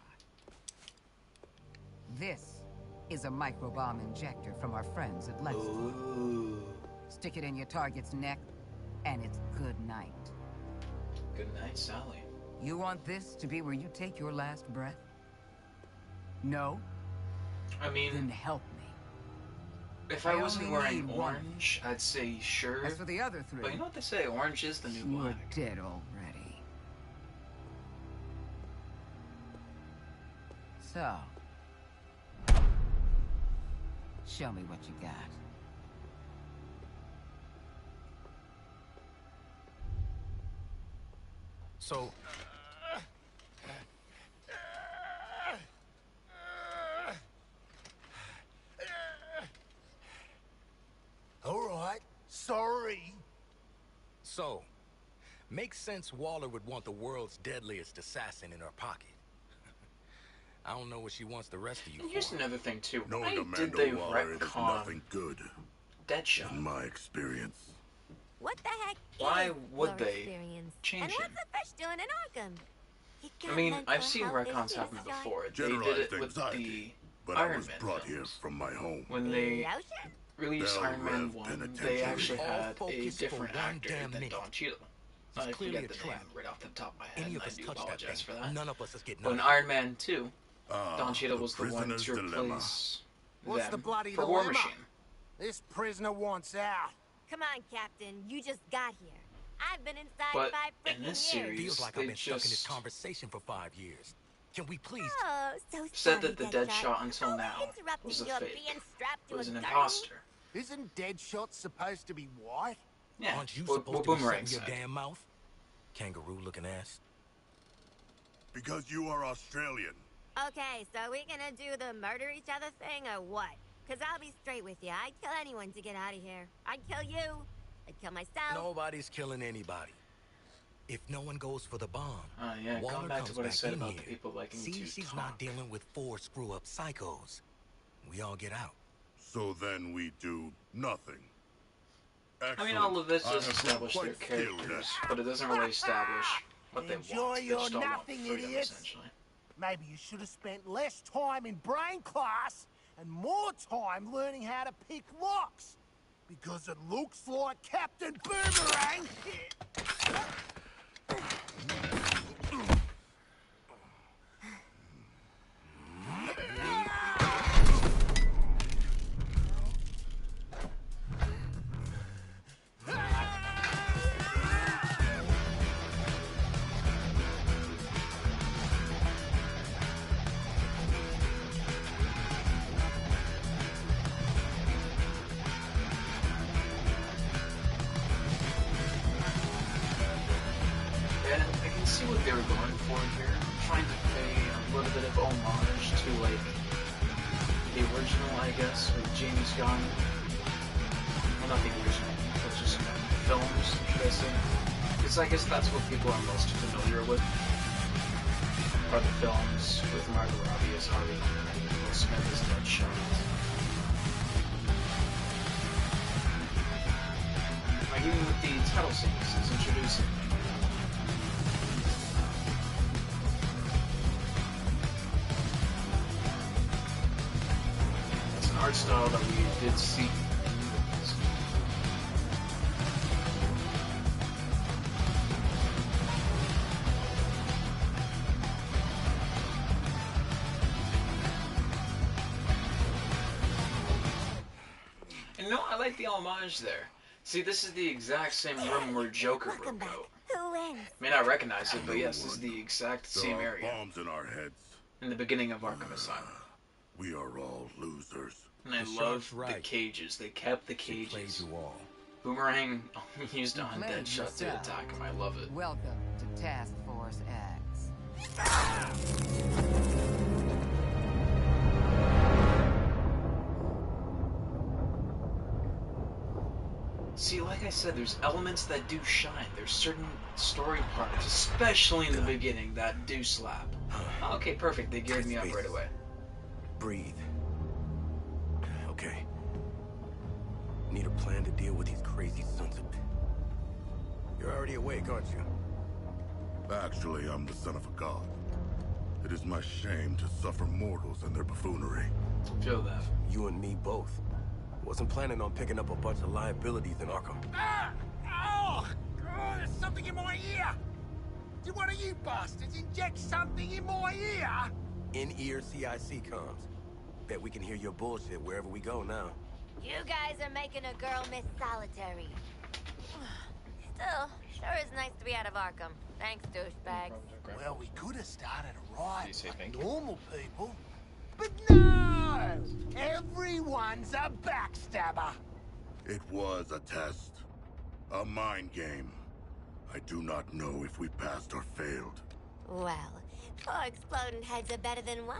This is a microbomb injector from our friends at Lexington. Ooh. Stick it in your target's neck, and it's good night. Good night, Sally. You want this to be where you take your last breath? No? I Then mean, help me. if I I wasn't only wearing need one. orange, I'd say sure. As for the other three, But you know what they say? Orange is the new you're black. dead already. So, show me what you got. So, All right. Sorry. so, makes sense Waller would want the world's deadliest assassin in her pocket. I don't know what she wants the rest of you And here's for. another thing too. Knowing Why did Amanda they Waller, it is retcon nothing good, Deadshot? in my experience. What the heck Why is would your they experience? change And him? what's the fish doing in Arkham? He I got mean, mental I've seen health retcons issues, happen Shark. before. They did Generalized it with anxiety, the but I Iron was Man brought here films. from my home. When The they ocean? released Bell Iron Man Rev 1, Penitentiary. they actually All had a focus for different one actor damn than minute. Don Cheadle. It's I clearly forget a the name trap. right off the top of my head, Any and of I us do touch that apologize thing, for that. none of us is getting But in out. Iron Man 2, Don Cheadle the was the one prisoner's to dilemma. replace What's them the bloody for War dilemma? Machine. This prisoner wants out. Come on, Captain. You just got here. I've been inside But 5 in freaking this years. series, Feels like they I've been stuck in this just conversation for 5 years. Can we please? Oh, so said sorry, that the Deadshot. Deadshot until Oh, now interrupting was a your fake. being strapped to Was a an gun. imposter. Isn't Deadshot supposed to be white? Yeah, Aren't you what supposed to be Boomerang shutting your said. damn mouth? Kangaroo looking ass. Because you are Australian. Okay, so we gonna do the murder each other thing or what? Because I'll be straight with you. I'd kill anyone to get out of here. I'd kill you. I'd kill myself. Nobody's killing anybody. If no one goes for the bomb, Yeah, Waller going back to comes what I back said in about the here. people liking See, to she's talk. not dealing with 4 screw-up psychos. We all get out. So then we do nothing. I mean, all of this I does have establish grown their quite skilled characters, at- but it doesn't really establish what they Enjoy want. They your just all want nothing, freedom, idiots. essentially. Maybe you should have spent less time in brain class and more time learning how to pick locks. Because it looks like Captain Boomerang. And I can see what they were going for here, trying to pay a little bit of homage to, like, the original, I guess, with James Gunn. Well, not the original, but just, you know, films, should I say. Because I guess that's what people are most familiar with, are the films with Margot Robbie as Harley Quinn and Will Smith as Deadshot. Like, even with the title sequences introducing That's an art style that we did see. And no, I like the homage there. See, this is the exact same room where Joker broke out. Who wins? May not recognize it, but yes, this is the exact same There are area bombs in our heads. in the beginning of Arkham Asylum. We are all losers. And I The love sheriff's the right. cages. They kept the She played cages. you all. Boomerang used a You undead played shot to yourself. attack him. I love it. Welcome to Task Force X. See, like I said, there's elements that do shine. There's certain story parts, especially in the beginning, that do slap. Okay, perfect. They geared me up right away. Breathe. Okay. Need a plan to deal with these crazy sons of... You're already awake, aren't you? Actually, I'm the son of a god. It is my shame to suffer mortals and their buffoonery. Feel that. You and me both. Wasn't planning on picking up a bunch of liabilities in Arkham. Oh, there's something in my ear. Did one of you bastards inject something in my ear? In-ear CIC comms. Bet we can hear your bullshit wherever we go now. You guys are making a girl miss solitary. Still, sure is nice to be out of Arkham. Thanks, douchebags. Well, we could have started right Please say like thank you. normal people. But no! Everyone's a backstabber. It was a test. A mind game. I do not know if we passed or failed. Well, 4 exploding heads are better than 1.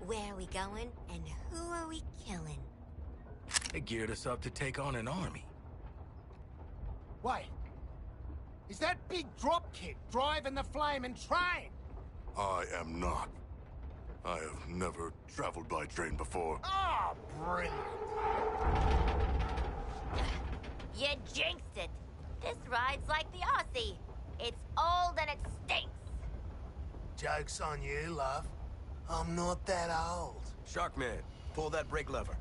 Where are we going, and who are we killing? They geared us up to take on an army. Wait. Is that big dropkick driving the flaming train? I am not. I have never traveled by train before. Oh, brilliant. You jinxed it. This ride's like the Aussie. It's old and it stinks. Joke's on you, love. I'm not that old. Sharkman, pull that brake lever.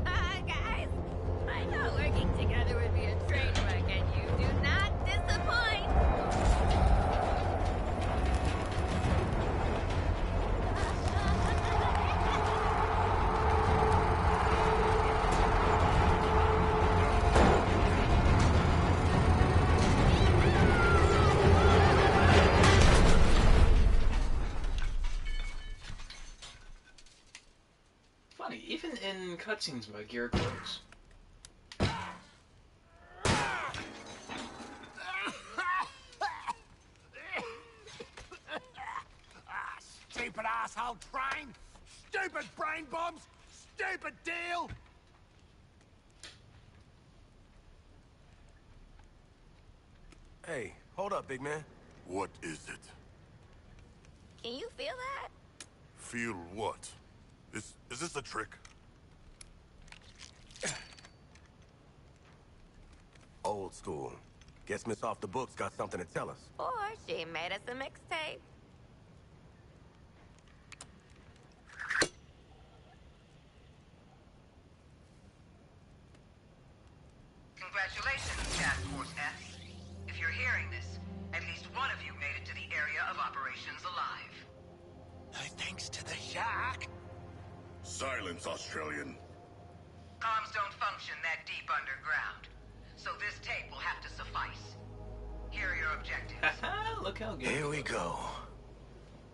Guys, I know working together would be a train wreck, and you do not disappoint. Funny, even in cutscenes, my gear glows. Stupid asshole train! Stupid brain bombs! Stupid deal! Hey, hold up, big man. What is it? Can you feel that? Feel what? Is this a trick? Old school. Guess Miss Off the Books got something to tell us. Or she made us a mixtape. Congratulations, Task Force X. If you're hearing this, at least one of you made it to the area of operations alive. No thanks to the shark. Silence, Australian. Comms don't function that deep underground, so this tape will have to suffice. Here are your objectives. Look how good. Here we go.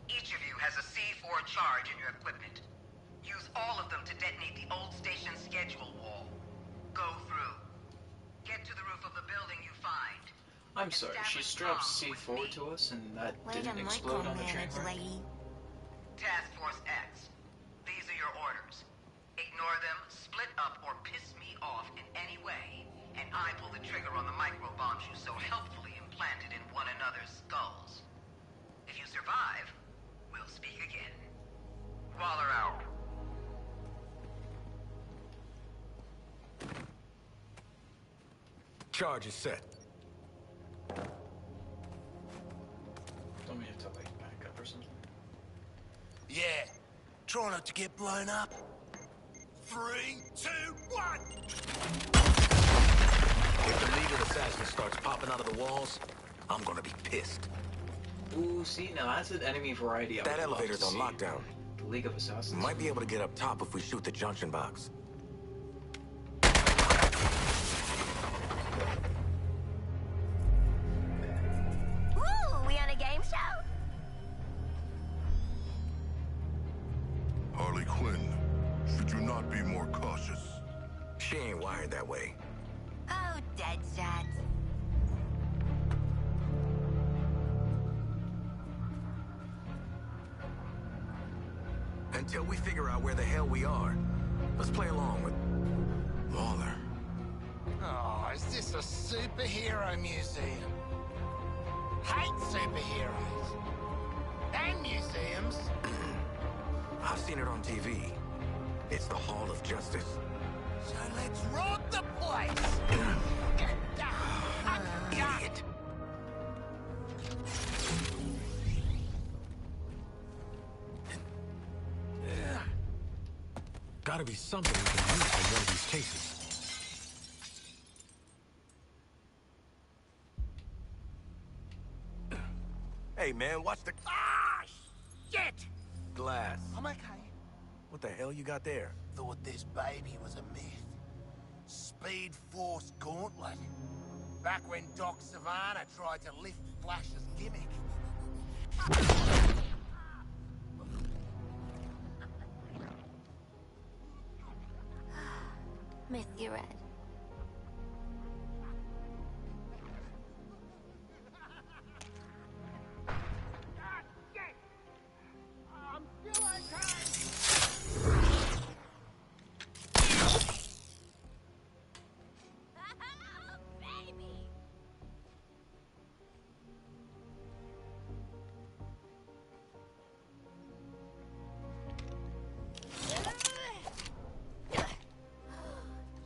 Each of you has a C4 charge in your equipment. Use all of them to detonate the old station schedule wall. Go through. Get to the roof of the building you find. I'm sorry, she strapped C4 to us and that Way to didn't explode on the train micromanage, wreck? lady. Task Force X. These are your orders. Ignore them, split up, or piss me off in any way, and I pull the trigger on the micro bombs you so helpfully implanted in one another's skulls. If you survive, we'll speak again. Waller out. Charge is set. Don't we have to like back up or something? Try not to get blown up. 3, 2, 1! If the League of Assassins starts popping out of the walls, I'm gonna be pissed. Ooh, see, now that's an enemy variety I That would love elevator's to on see. lockdown. The League of Assassins. Might be able to get up top if we shoot the junction box. Ooh, we on a game show? Harley Quinn, should you not be more cautious? She ain't wired that way. Oh, Deadshot. Until we figure out where the hell we are, let's play along with Lawler. Oh, is this a superhero museum? Hate superheroes. And museums. I've seen it on TV. It's the Hall of Justice. So let's rob the place! Idiot. Gotta be something we can use in one of these cases. Hey man, watch the Ah, shit! glass. I'm okay. What the hell you got there? Thought this baby was a myth. Speed Force Gauntlet. Back when Doc Savannah tried to lift Flash's gimmick. Miss you, Red. I'm still okay! Baby!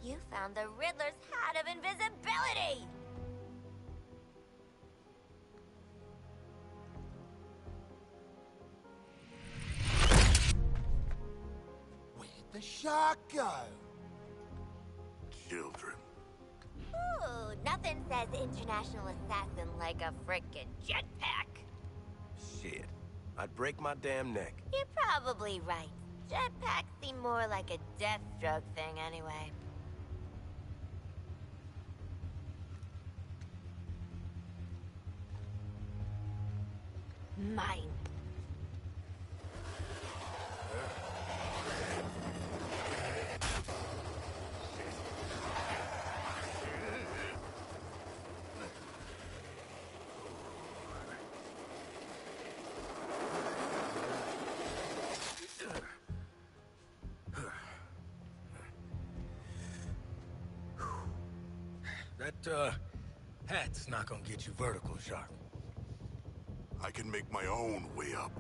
You found the Riddler's hat of invisibility! Where'd the shark go? Children. Ooh, nothing says international assassin like a frickin' jetpack. Shit. I'd break my damn neck. You're probably right. Jetpacks seem more like a Deathstroke thing anyway. Mine. That, hat's not gonna get you vertical, Shark. I can make my own way up.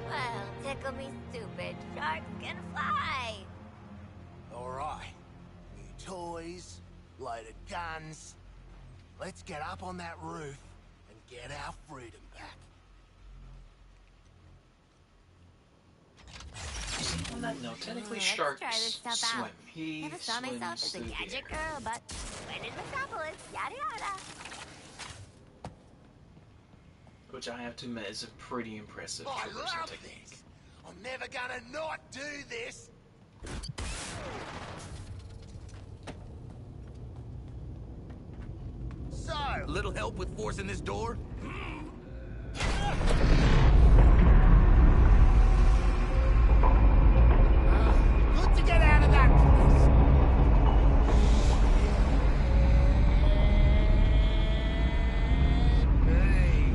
Well, tickle me stupid. Sharks can fly. Alright. New toys, loaded guns. Let's get up on that roof and get our freedom back. On that note, technically Let's sharks try this stuff swim. out. He Never saw myself swims as a through the gadget air. girl, but when in Metropolis, yada yada. Which I have to admit is a pretty impressive I traversal love technique. this! I'm never gonna not do this! So, Little help with forcing this door? good to get out of that place. Hey.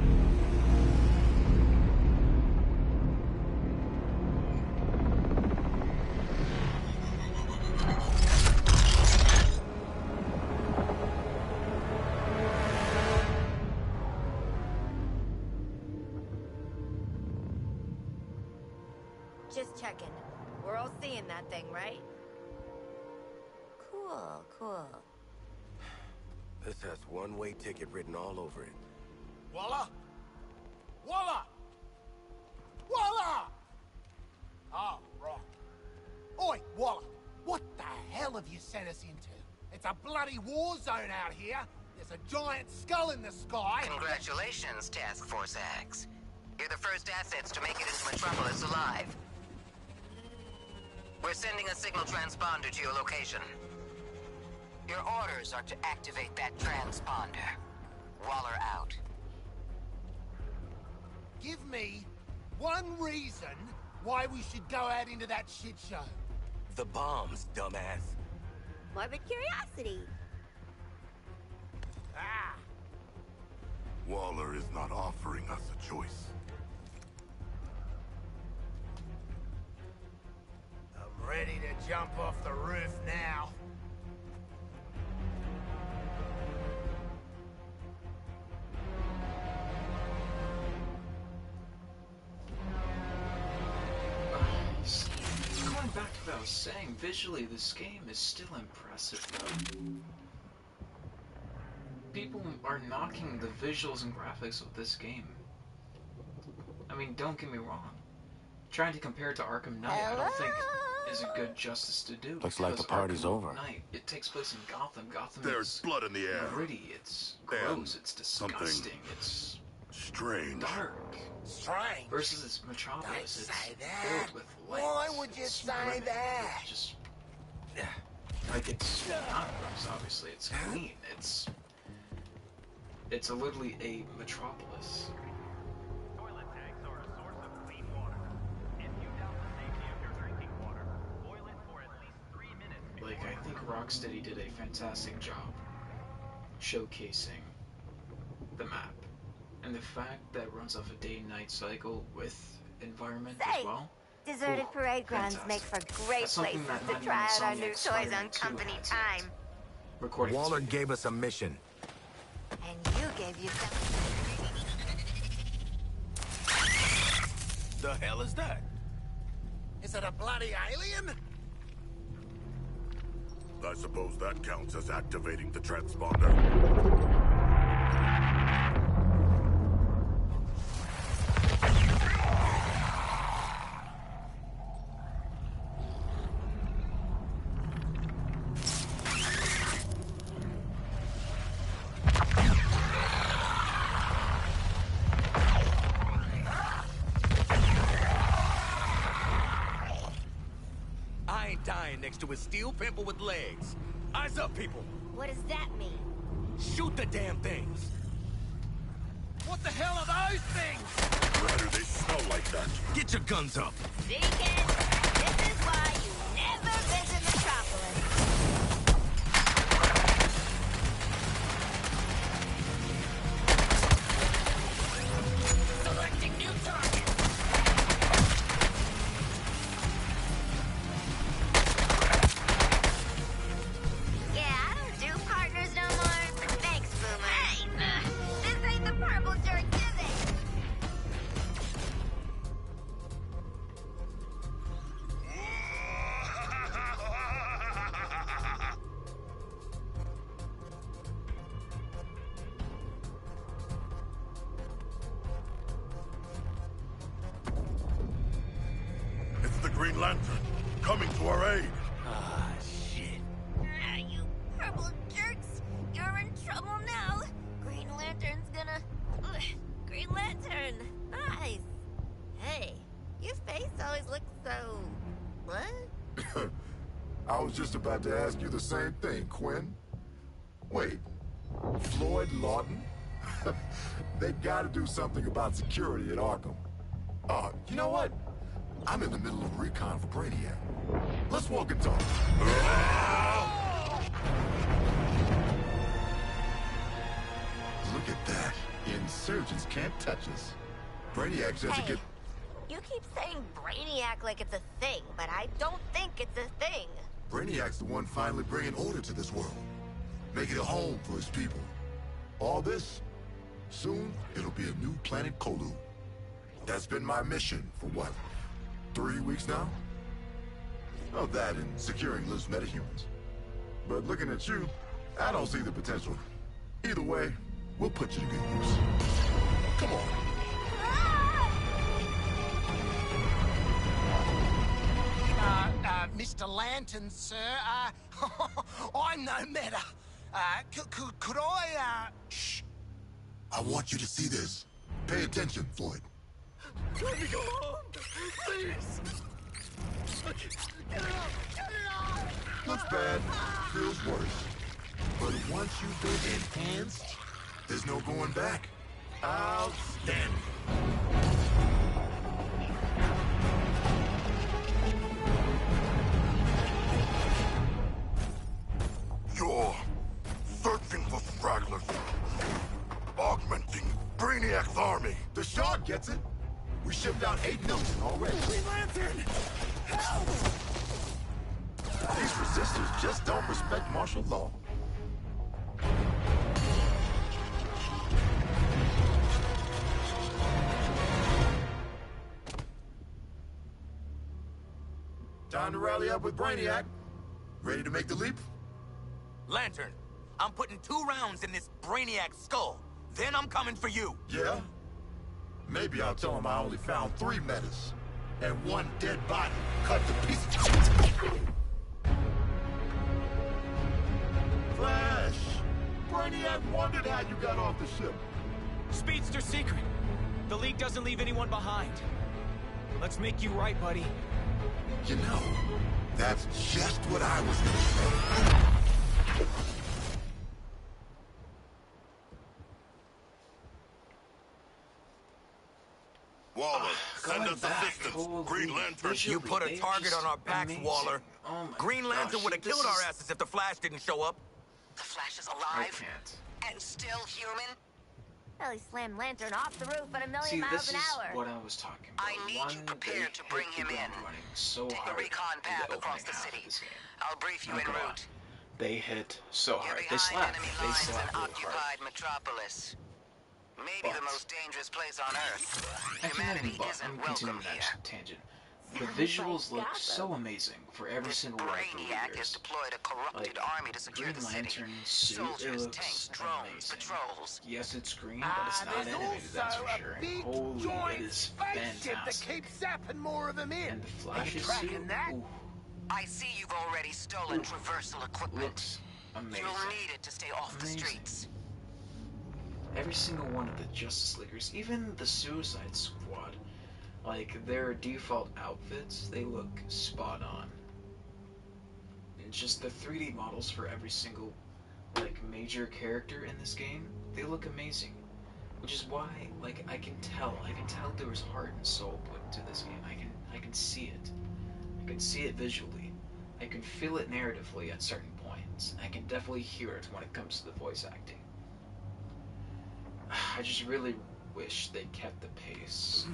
Just checking. We're all seeing that thing, right? Cool, cool. This has one-way ticket written all over it. Walla? Walla! Walla! Oh, right. Oi, Walla, what the hell have you sent us into? It's a bloody war zone out here. There's a giant skull in the sky. Congratulations, Task Force X. You're the first assets to make it into Metropolis alive. We're sending a signal transponder to your location. Your orders are to activate that transponder. Waller out. Give me one reason why we should go out into that shit show. The bombs, dumbass. Morbid curiosity. Ah, Waller is not offering us a choice. I'm ready to jump off the roof now. Going back to what I was saying, visually this game is still impressive though. People are knocking the visuals and graphics of this game. I mean, don't get me wrong. Trying to compare it to Arkham Knight, I don't think is a good justice to do. Looks like the party's Arkham over. Knight, it takes place in Gotham. Gotham There's is blood in the air. gritty, it's And gross, it's disgusting, it's Strange. dark. Strange. Versus its Metropolis, Don't it's say that. filled with light. Why would you it's say brimming that? with Just, like it's not gross, obviously. It's clean. It's literally a Metropolis. Toilet tanks are a source of clean water. If you doubt the safety of your drinking water, boil it for at least 3 minutes. Like, I think Rocksteady did a fantastic job showcasing the map. And the fact that it runs off a day-night cycle with environment Say, as well. Deserted Ooh, parade grounds make fantastic. for great That's something places that to try out our new Insomniac toys on Spider-Man 2 company has time. yet. Recording Waller this gave us a mission. And you gave you some. The hell is that? Is it a bloody alien? I suppose that counts as activating the transponder. I ain't dying next to a steel pimple with legs. Eyes up, people. What does that mean? Shoot the damn things. What the hell are those things? Why do they smell like that? Get your guns up. Deacon, this is why you never visit Metropolis. Selecting new target. Yeah, I don't do partners no more. Thanks, Boomer. Hey, this ain't the purple jerk, is it? It's the Green Lantern, coming to our aid. Ah, shit. Ah, you purple jerks! You're in trouble now! Green Lantern's gonna... Ugh, Green Lantern! Nice! Hey, your face always looks so... What? I was just about to ask you the same thing, Quinn. Wait, Floyd Lawton? They gotta do something about security at Arkham. You know what? I'm in the middle of recon for Brainiac. Let's walk and talk. Look at that. Insurgents can't touch us. Brainiac says Hey, to get... you keep saying Brainiac like it's a thing, but I don't think it's a thing. Brainiac's the one finally bringing order to this world. Making a home for his people. All this, soon it'll be a new planet Kolu. That's been my mission for what, 3 weeks now? Oh, that and securing loose metahumans. But looking at you, I don't see the potential. Either way, we'll put you to good use. Come on. Mr. Lantern, sir, I'm no matter. Could I, Shh. I want you to see this. Pay attention, Floyd. Let me go home, please. Get it up! Looks bad, feels worse. But once you've been enhanced, there's no going back. Outstanding. You're searching for stragglers. Augmenting Brainiac's army. The Shard gets it. We shipped out 8 million already. Green Lantern! Help! These resistors just don't respect martial law. Time to rally up with Brainiac. Ready to make the leap? Lantern, I'm putting 2 rounds in this Brainiac skull. Then I'm coming for you. Yeah? Maybe I'll tell him I only found 3 metas. And 1 dead body cut to pieces. Flash! Brainiac wondered how you got off the ship. Speedster secret. The League doesn't leave anyone behind. Let's make you right, buddy. You know, that's just what I was gonna say. Waller, send Going us back, assistance. holy Green Lantern. You put a target on our backs, amazing. Waller. Oh my Green Lantern gosh, would have this killed our is- asses if the Flash didn't show up. The Flash is I alive can't. and still human? Well, he slammed Lantern off the roof at a million See, miles this an is hour. what I was talking about. I need you One, prepared they to bring hit the him ground in. running so Take hard the recon in the path across opening the half of city. this game. I'll brief you Oh en God. route. They hit so You're hard. They behind slapped. enemy They lines in slapped really hard. occupied Metropolis. Maybe the But- most dangerous place on Earth. I can't Humanity even bother. isn't I'm welcome continuing here. that tangent. The Sounds visuals like look so Gotham. amazing for every This single one of the Brainiac has leaders. deployed a corrupted Like, army to secure Green the city. Lantern suit, it Soldiers, looks tanks, drones, amazing. patrols. Yes, it's green, but it's not There's animated, that's also for a sure. And big holy, it giant is spaceship that fantastic. keeps zapping more of them in. And the Are you Flash's tracking suit, that? ooh, I see you've already stolen traversal equipment. looks amazing. You'll need it to stay off the Amazing. streets. Every single one of the Justice Leaguers, even the Suicide Squad, like their default outfits, they look spot on. And just the 3D models for every single like major character in this game, they look amazing. Which is why, like, I can tell there was heart and soul put into this game. I can see it. I can see it visually. I can feel it narratively at certain points. I can definitely hear it when it comes to the voice acting. I just really wish they kept the pace.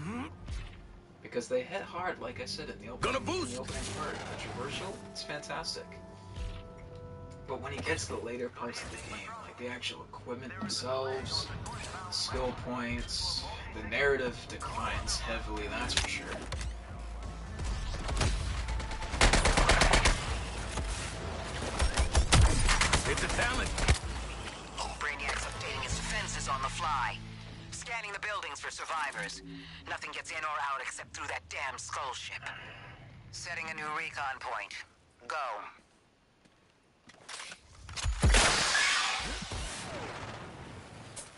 Because they hit hard, like I said, in the opening, Gonna boost! in the opening part. The traversal, it's fantastic. But when he gets to the later parts of the game, like the actual equipment themselves, skill points, the narrative declines heavily, that's for sure. It's a talent. Brainiac's updating his defenses on the fly. Scanning the buildings for survivors. Nothing gets in or out except through that damn skull ship. Setting a new recon point. Go.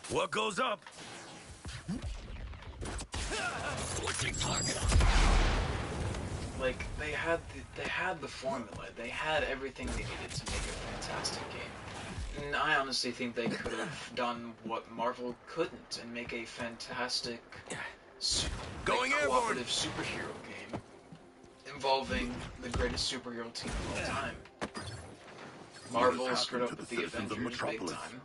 What goes up? Like they had the formula, they had everything they needed to make a fantastic game. And I honestly think they could have done what Marvel couldn't and make a fantastic Going airborne. cooperative superhero game involving the greatest superhero team of all time. Marvel What has screwed happened up to with the the citizens of Avengers big Metropolis? time.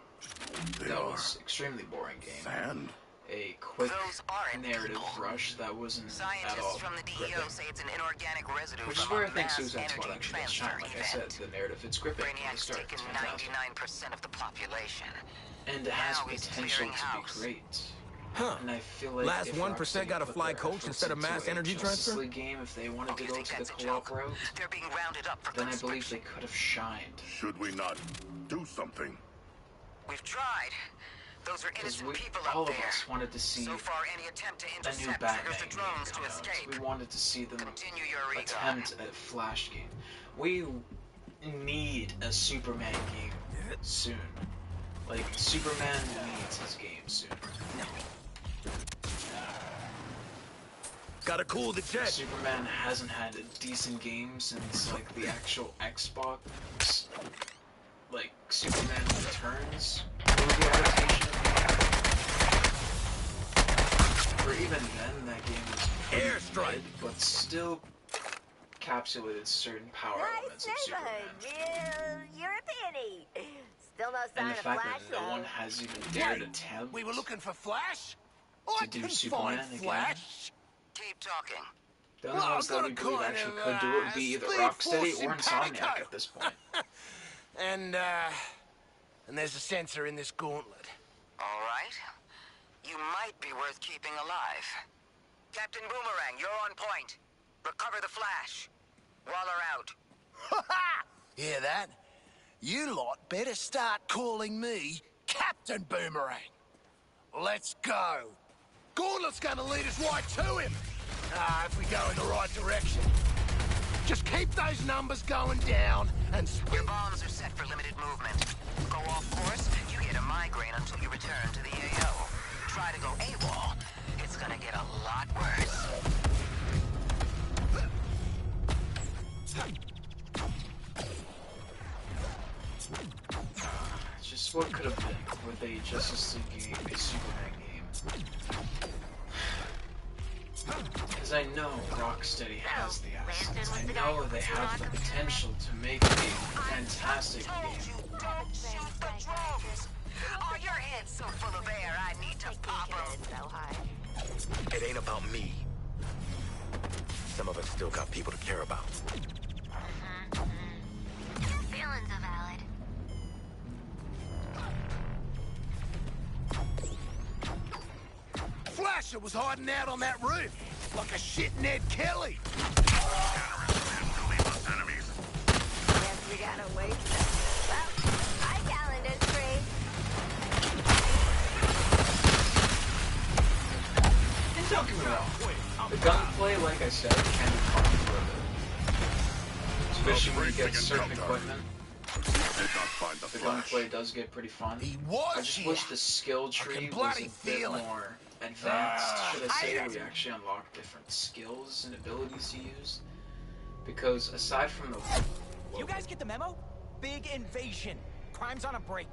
They That are was extremely boring game. sand. A quick Those aren't narrative people. rush that wasn't at Scientists all from the DEO gripping. say it's an inorganic residue Which is from where a I think mass Suicide energy Squad actually does shine. transfer Like I said, event. the narrative, it's gripping from the Brainiac's start. taken It's fantastic. 99% of the population. And it has Now he's potential clearing to house. be great. Huh. And I feel like Last if 1% Rocksteady got a put fly their coach efforts instead of into mass a energy Justice transfer? League game, if they wanted to You go think to the that's a co-op joke? route, They're being rounded up for then I believe conscription. they could have shined. Should we not do something? We've tried. Those are Because innocent people all up of there. us wanted to see So far, any attempt to a new intercept Batman triggers the game drones to come out. escape. We wanted to see them Continue your attempt a Flash game. We need a Superman game soon. Like, Superman needs his game soon. Gotta cool the jet. Superman hasn't had a decent game since, like, the actual Xbox, like, Superman Returns movie adaptation of the game. Or even then, that game was pretty Airstrike. good, but still encapsulated certain power elements of Superman. European-y. Still no And sign the of fact Flash, that no one though. has even dared attempt We were looking for Flash? to I do can Superman find again. Flash. Keep talking. The only Well, ones I've that got we a believe kind actually of, could do it would be either Speed Rocksteady Force or Insomniac Simpatico. at this point. And there's a sensor in this gauntlet. All right. You might be worth keeping alive. Captain Boomerang, you're on point. Recover the Flash. Waller out. Hear that? You lot better start calling me Captain Boomerang. Let's go. Gauntlet's gonna lead us right to him. If we go in the right direction. Just keep those numbers going down and Your bombs are set for limited movement. Go off course, you get a migraine until you return to the AO. Try to go AWOL. It's gonna get a lot worse. Just what could have been with a Justice League game, a Superman game. Because I know Rocksteady has the assets. I know they have the potential to make a fantastic game. Don't shoot the drones! Oh, your head's so full of air, I need to pop them. So high. It ain't about me. Some of us still got people to care about. Feelings are valid. Flasher was hiding out on that roof like a shit Ned Kelly. Guess we gotta wait. Well, my calendar's free. And don't get me wrong, the gunplay, like I said, can be fun for a bit. Especially when you get certain equipment. Did not find the The Flash. gunplay does get pretty fun. He was I just here. wish the skill tree was bloody a bit feel it. more advanced, should I say, I- where we actually unlock different skills and abilities to use. Because aside from the... You guys get the memo? Big invasion. Crime's on a break.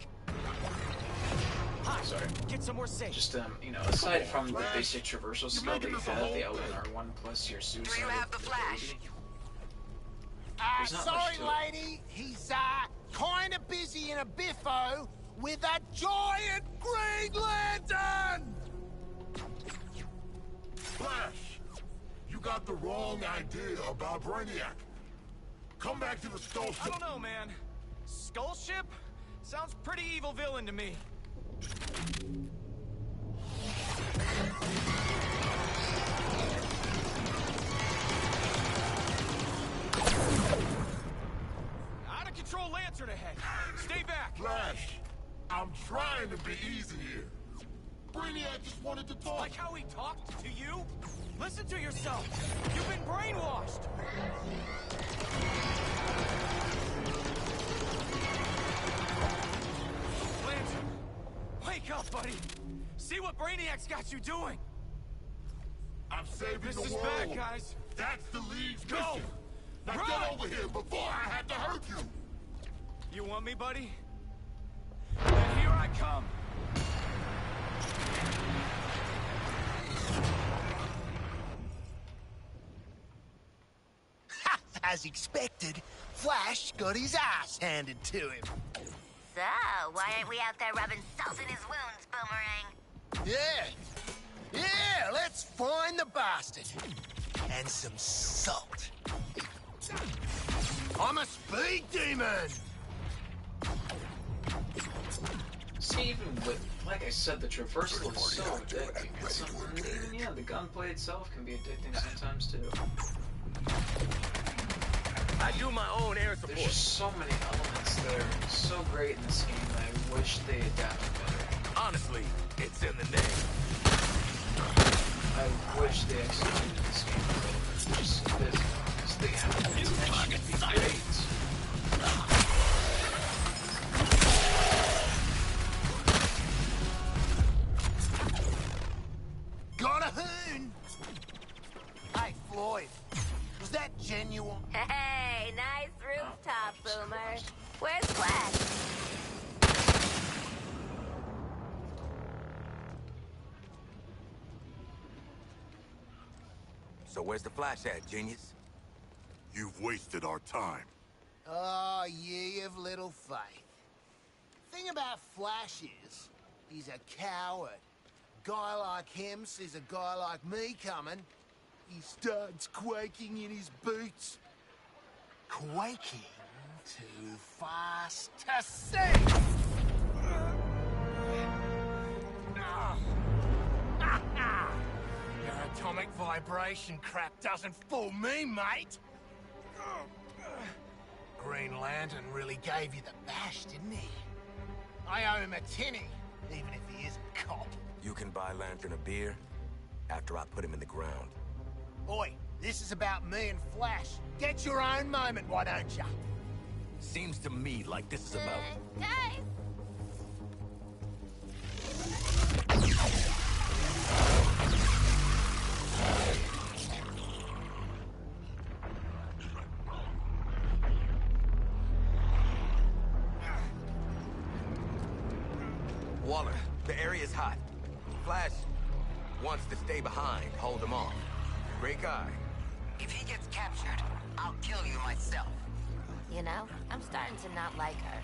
Hi. Sorry. Get somewhere safe. Just, you know, aside from the basic traversal skill that making you this a have, the whole LNR1 plus your suicide Do you have the Flash? ability. There's not Sorry, much to it. lady. He's, kind of busy in a biffo with a giant Green Lantern! Flash! You got the wrong idea about Brainiac. Come back to the Skull I Ship. don't know, man. Skull Ship? Sounds pretty evil villain to me. Out of control lantern ahead. Stay back. Flash, I'm trying to be easy here. Brainiac just wanted to talk. Like how he talked to you? Listen to yourself. You've been brainwashed. Lantern, wake up, buddy. See what Brainiac's got you doing. I'm saving This the is world. bad, guys. That's the League's Go! mission. Now Run! get over here before I had to hurt you. You want me, buddy? Then here I come. As expected, Flash got his ass handed to him. So, why aren't we out there rubbing salt in his wounds, Boomerang? Yeah, let's find the bastard. And some salt. I'm a speed demon! See, even with, like I said, the traversal is so addicting. Even, yeah, the gunplay itself can be addicting sometimes too. I do my own air support. There's just so many elements that are so great in this game that I wish they adapted better. Honestly, it's in the name. I wish they executed this game better. Just a bit, because they have the potential to be great. Got a hoon! Hey, Floyd. Was that genuine? Hey, nice rooftop, Boomer. Where's Flash? So where's the Flash at, genius? You've wasted our time. Oh, ye of little faith. Thing about Flash is, he's a coward. Guy like him sees a guy like me coming, he starts quaking in his boots. Quaking too fast to see! Your atomic vibration crap doesn't fool me, mate! Green Lantern really gave you the bash, didn't he? I owe him a tinny, even if he is a cop. You can buy Lantern a beer after I put him in the ground. Oi, this is about me and Flash. Get your own moment, why don't ya? Seems to me like this is about... Guys! Waller, the area's hot. Flash wants to stay behind, hold him off. Great guy. If he gets captured, I'll kill you myself. You know, I'm starting to not like her.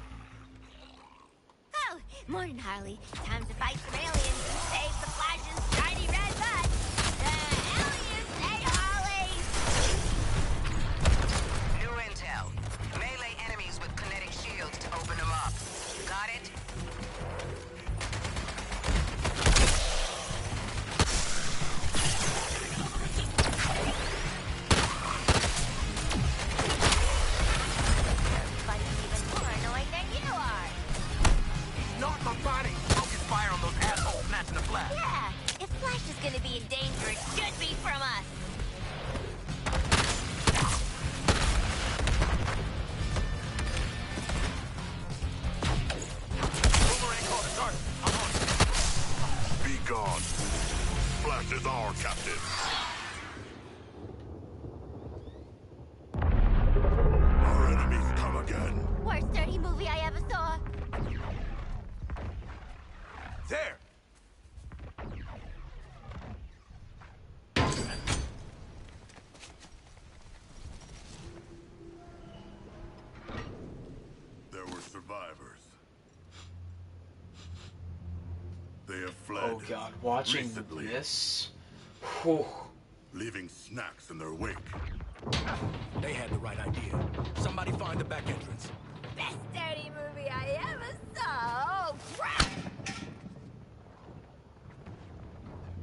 Oh, morning, Harley. Time to fight some aliens and save the Flash's shiny red butt. The aliens, hey, Harley! New intel. Melee enemies with kinetic shields to open them up. Got it? Everybody's even more annoying than you are. Not the body! Focus fire on those assholes snatching the Flash. Yeah, if Flash is gonna be in danger, it should be from us. Boomerang called a target. I'm on it. Be gone. Flash is our captain. Our enemies come again. Worst dirty movie I ever saw. There! There were survivors. They have fled. Oh god, watching recently, this? Whew. leaving snacks in their wake. They had the right idea. Somebody find the back entrance. Best dirty movie I ever saw. Oh, crap!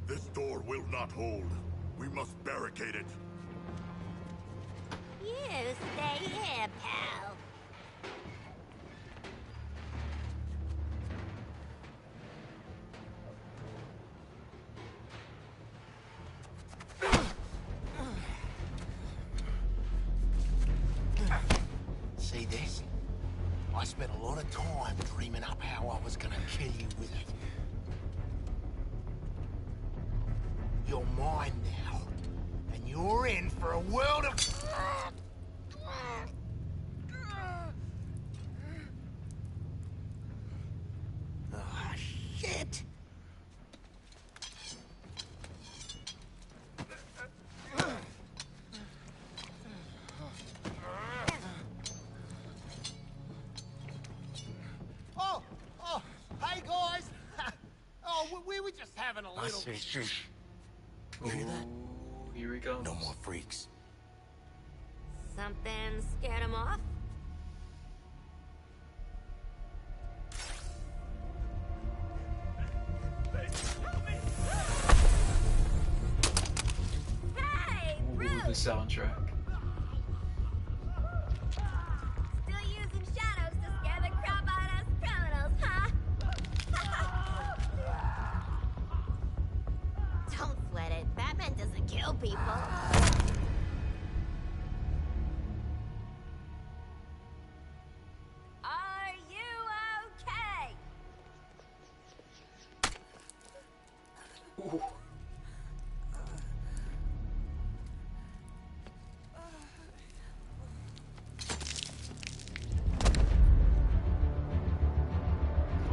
This door will not hold. We must barricade it. You stay here, pal. See this? I spent a lot of time dreaming up how I was gonna kill you with it. You're mine now, and you're in for a world of... Ah, shit! Oh, hey guys! We were just having a little... You hear that? Ooh, here we go. No more freaks. Something scared him off? the soundtrack. Still using shadows to scare the crap out of us criminals, huh? Don't sweat it. Batman doesn't kill people. Are you okay? Ooh.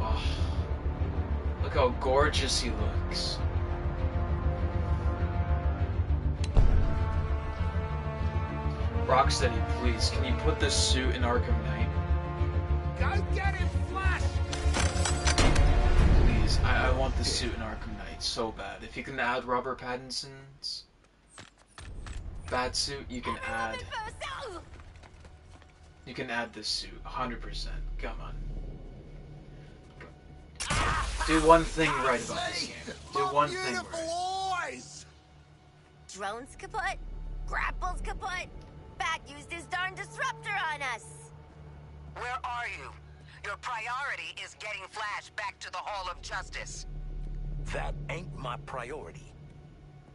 Oh, look how gorgeous he looks. Rocksteady, please, can you put this suit in Arkham Knight? Go get him, Flash! Please, I want the suit in Arkham Knight so bad. If you can add Robert Pattinson's bat suit, you can add. You can add this suit, 100%. Come on. Do one thing right about this game. Do one thing right. Eyes! Drone's kaput. Grapple's kaput. Bat used his darn disruptor on us. Where are you? Your priority is getting Flash back to the Hall of Justice. That ain't my priority.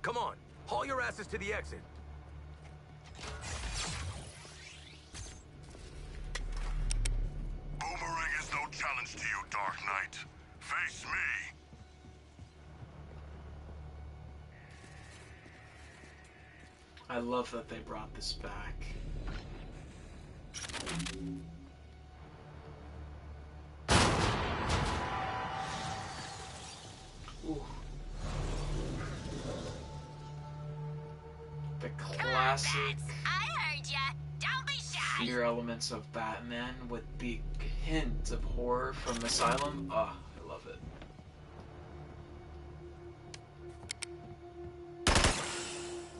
Come on, haul your asses to the exit. Boomerang is no challenge to you, Dark Knight. Face me. I love that they brought this back. Ooh. The classic I heard ya. Don't be shy. fear elements of Batman with the hint of horror from Asylum. Oh, I love it.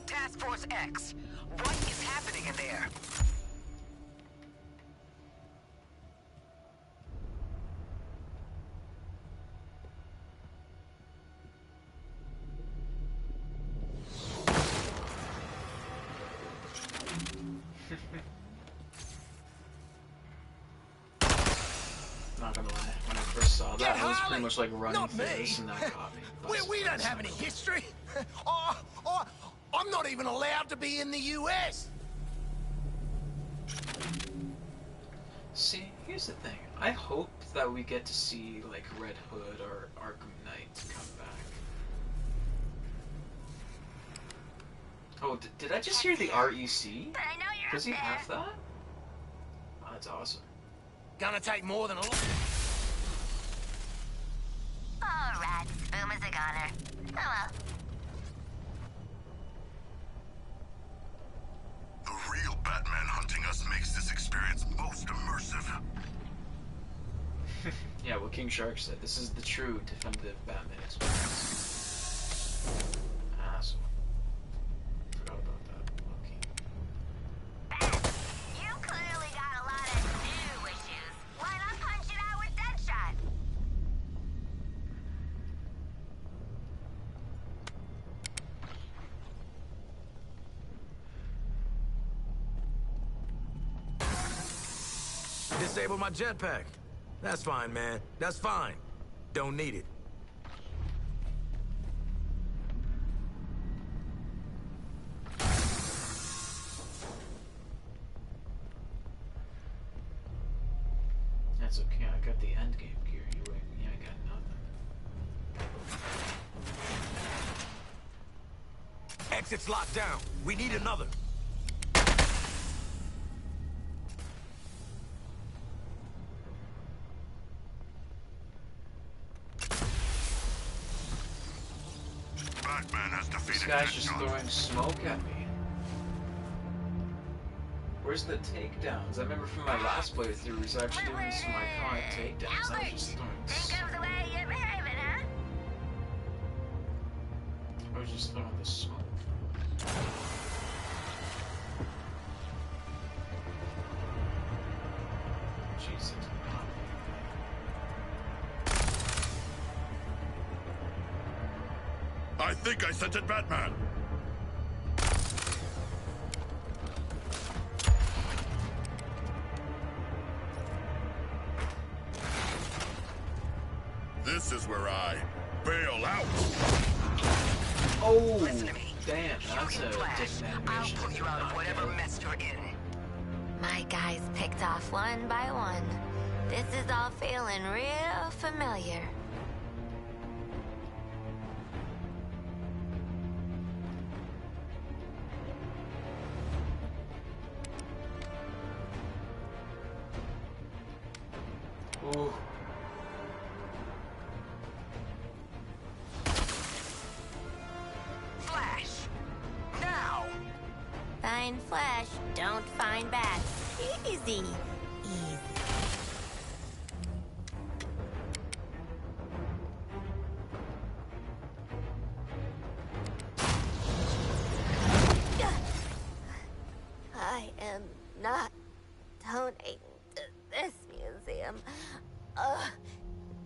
Task Force X, what is happening in there? Not gonna lie, when I first saw that, I was pretty much like running Not through me. this and that copy. We don't have any history. I'm not even allowed to be in the US. See, here's the thing. I hope that we get to see like Red Hood or Arkham Knight come back. Oh, did I just hear the REC? But I know you're Does he up there. have that? Oh, that's awesome. Gonna take more than a lot. All right, boom is a goner. Oh well. The real Batman hunting us makes this experience most immersive. Yeah, what King Shark said. This is the true definitive Batman experience. Asshole. Forgot about that. Okay. You clearly got a lot of new issues. Why not punch it out with Deadshot? Disable my jetpack. That's fine, man. That's fine. Don't need it. That's okay. I got the end game gear. You ain't got nothing. Exit's locked down. We need another. Batman has This defeated guy's just Deadshot. throwing smoke at me. Where's the takedowns? I remember from my last playthrough, was actually doing some iconic takedowns. I was just throwing. Think of the way you're behaving, huh? I was just throwing the smoke. Jesus. I think I scented Batman. This is where I bail out. Oh, Listen to me. damn, that's a Flash, different I'll animation. pull you out of whatever mess you're in. My guys picked off one by one. This is all feeling real familiar. Ooh. Flash! Now! Find Flash, don't find bats. Easy. Easy. I am not donating to this museum.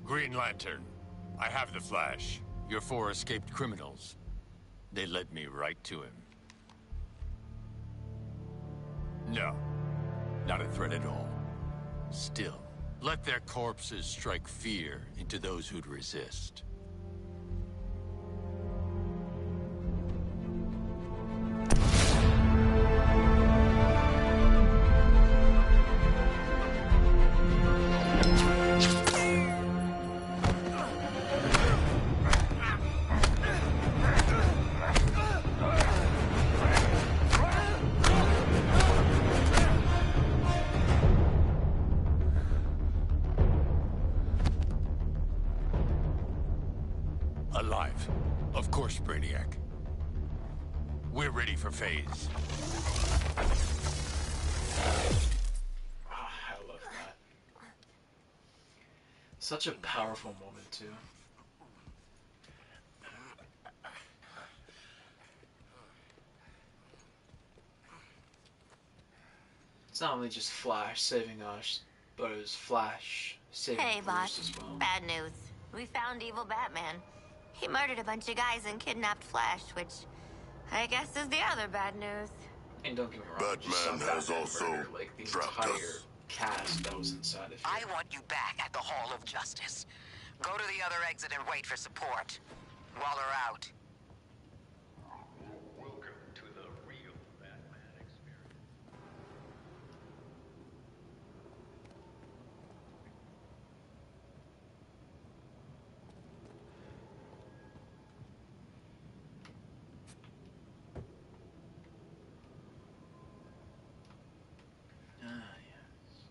Green Lantern, I have the Flash. Your 4 escaped criminals. They led me right to him. No, not a threat at all. Still, let their corpses strike fear into those who'd resist. Alive. Of course, Brainiac. We're ready for phase. I love that. Such a powerful moment, too. It's not only just Flash saving us, but it was Flash saving Hey, Bruce boss. as well. Bad news. We found evil Batman. He murdered a bunch of guys and kidnapped Flash, which I guess is the other bad news. And don't get me wrong, just some Batman has Batman also murdered, like the trapped entire us. cast that was inside of it. I want you back at the Hall of Justice. Go to the other exit and wait for support. Waller out. Welcome to the real Batman experience. Ah, yes.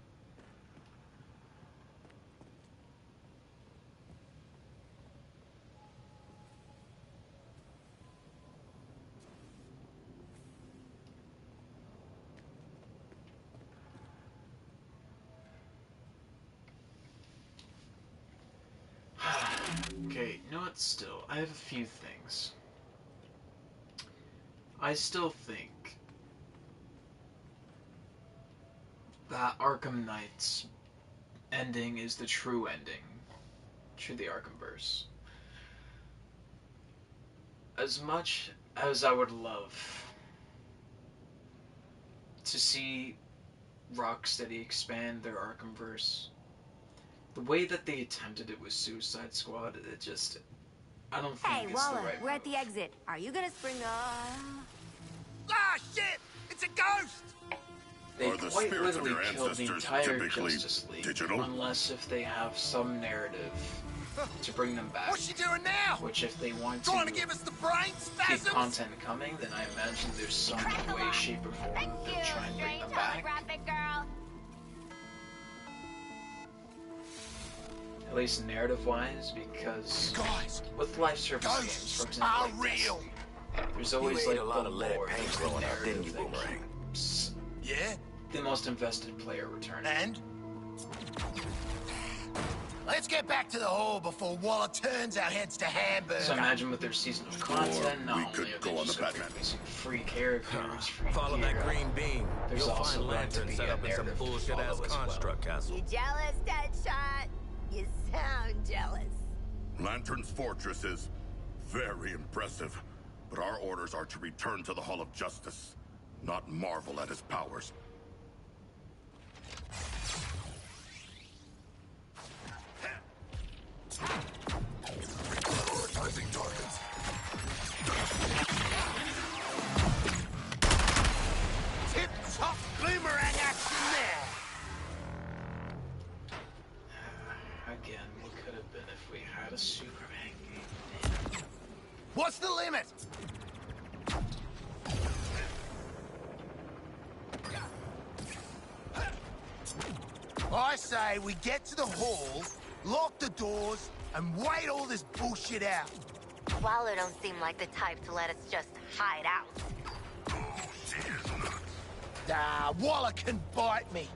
Okay, you know what, still, I have a few things. I still think that Arkham Knight's ending is the true ending to the Arkhamverse. As much as I would love to see Rocksteady expand their Arkhamverse, the way that they attempted it with Suicide Squad, it just, I don't think Hey, it's Waller, the right we're at move. the exit. Are you gonna spring Ah, shit! It's a ghost! They Are the quite spirits of literally your killed the ancestors entire typically Justice League, digital? unless if they have some narrative to bring them back. What's she doing now? Which, if they want Trying to to give us the brain keep spasms? content coming, then I imagine there's some way, shape, or form Thank they'll you, try and bring strange them back. holographic girl. At least narrative-wise, because Guys, with life service games, for ghosts example, are like real. Destiny, there's always You ate like a lot the of lead lore, paint there's the growing up, didn't you, narrative that Boomerang? keeps Yeah? the most invested player returning. And? Let's get back to the hall before Waller turns our heads to Hamburg. So imagine with their season of content, not we only could are go they on the just like Batman. releasing free characters, free Follow gear, that green beam. there's You'll also find going to Lantern be set a up in some narrative to bullshit-ass follow as well. construct castle. You jealous, Deadshot? You sound jealous. Lantern's fortress is very impressive, but our orders are to return to the Hall of Justice, not marvel at his powers. got a Superman game. What's the limit? I say we get to the hall, lock the doors, and wait all this bullshit out. Waller don't seem like the type to let us just hide out. Waller can bite me.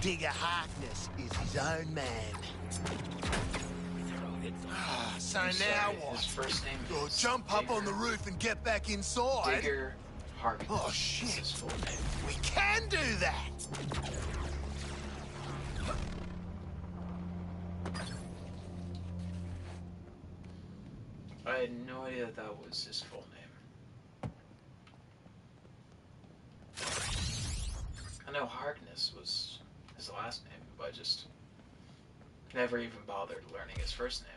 Digger Harkness is his own man. So now what? His first name is jump up on the roof and get back inside. Digger Harkness. Oh shit! His full name. We can do that. I had no idea that was his full name. I know Harkness was his last name, but I just never even bothered learning his first name.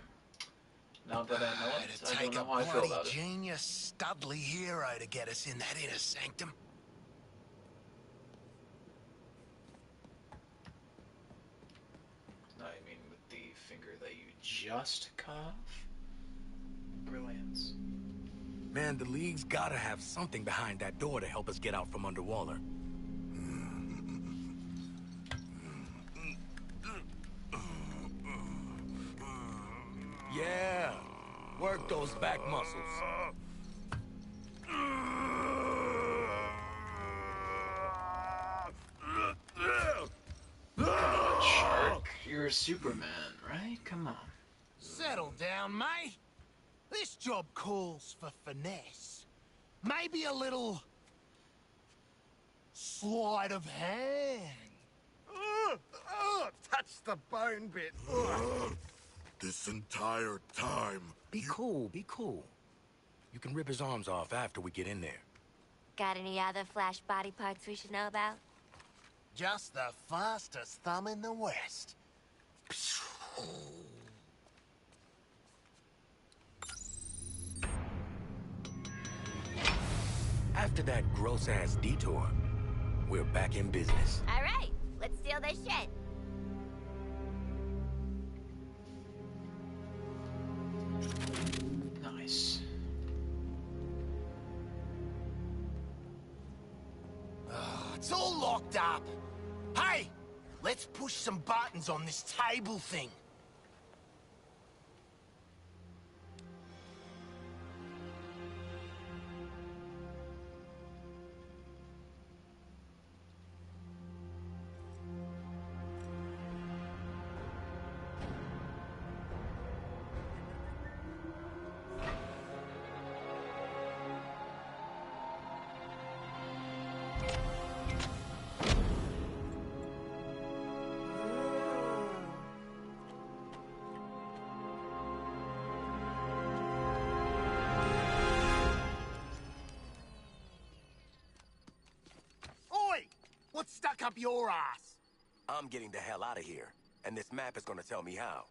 Now that I know it, I don't know how I feel about it. Genius Studley hero to get us in that inner sanctum. I mean, with the finger that you just cut off? Brilliance. Man, the League's gotta have something behind that door to help us get out from under Waller. Yeah, work those back muscles. Come on, Shark. You're a Superman, right? Come on. Settle down, mate. This job calls for finesse. Maybe a little sleight of hand. Touch the bone bit. This entire time. Be cool, be cool. You can rip his arms off after we get in there. Got any other Flash body parts we should know about? Just the fastest thumb in the West. After that gross-ass detour, we're back in business. All right, let's steal their shit. Nice. It's all locked up. Hey, let's push some buttons on this table thing. What's stuck up your ass? I'm getting the hell out of here, and this map is gonna tell me how.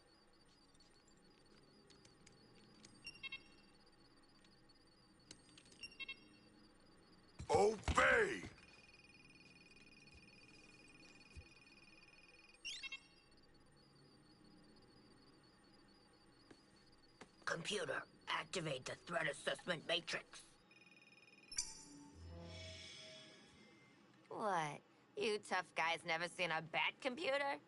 Obey! Computer, activate the threat assessment matrix. What? You tough guys never seen a bat computer?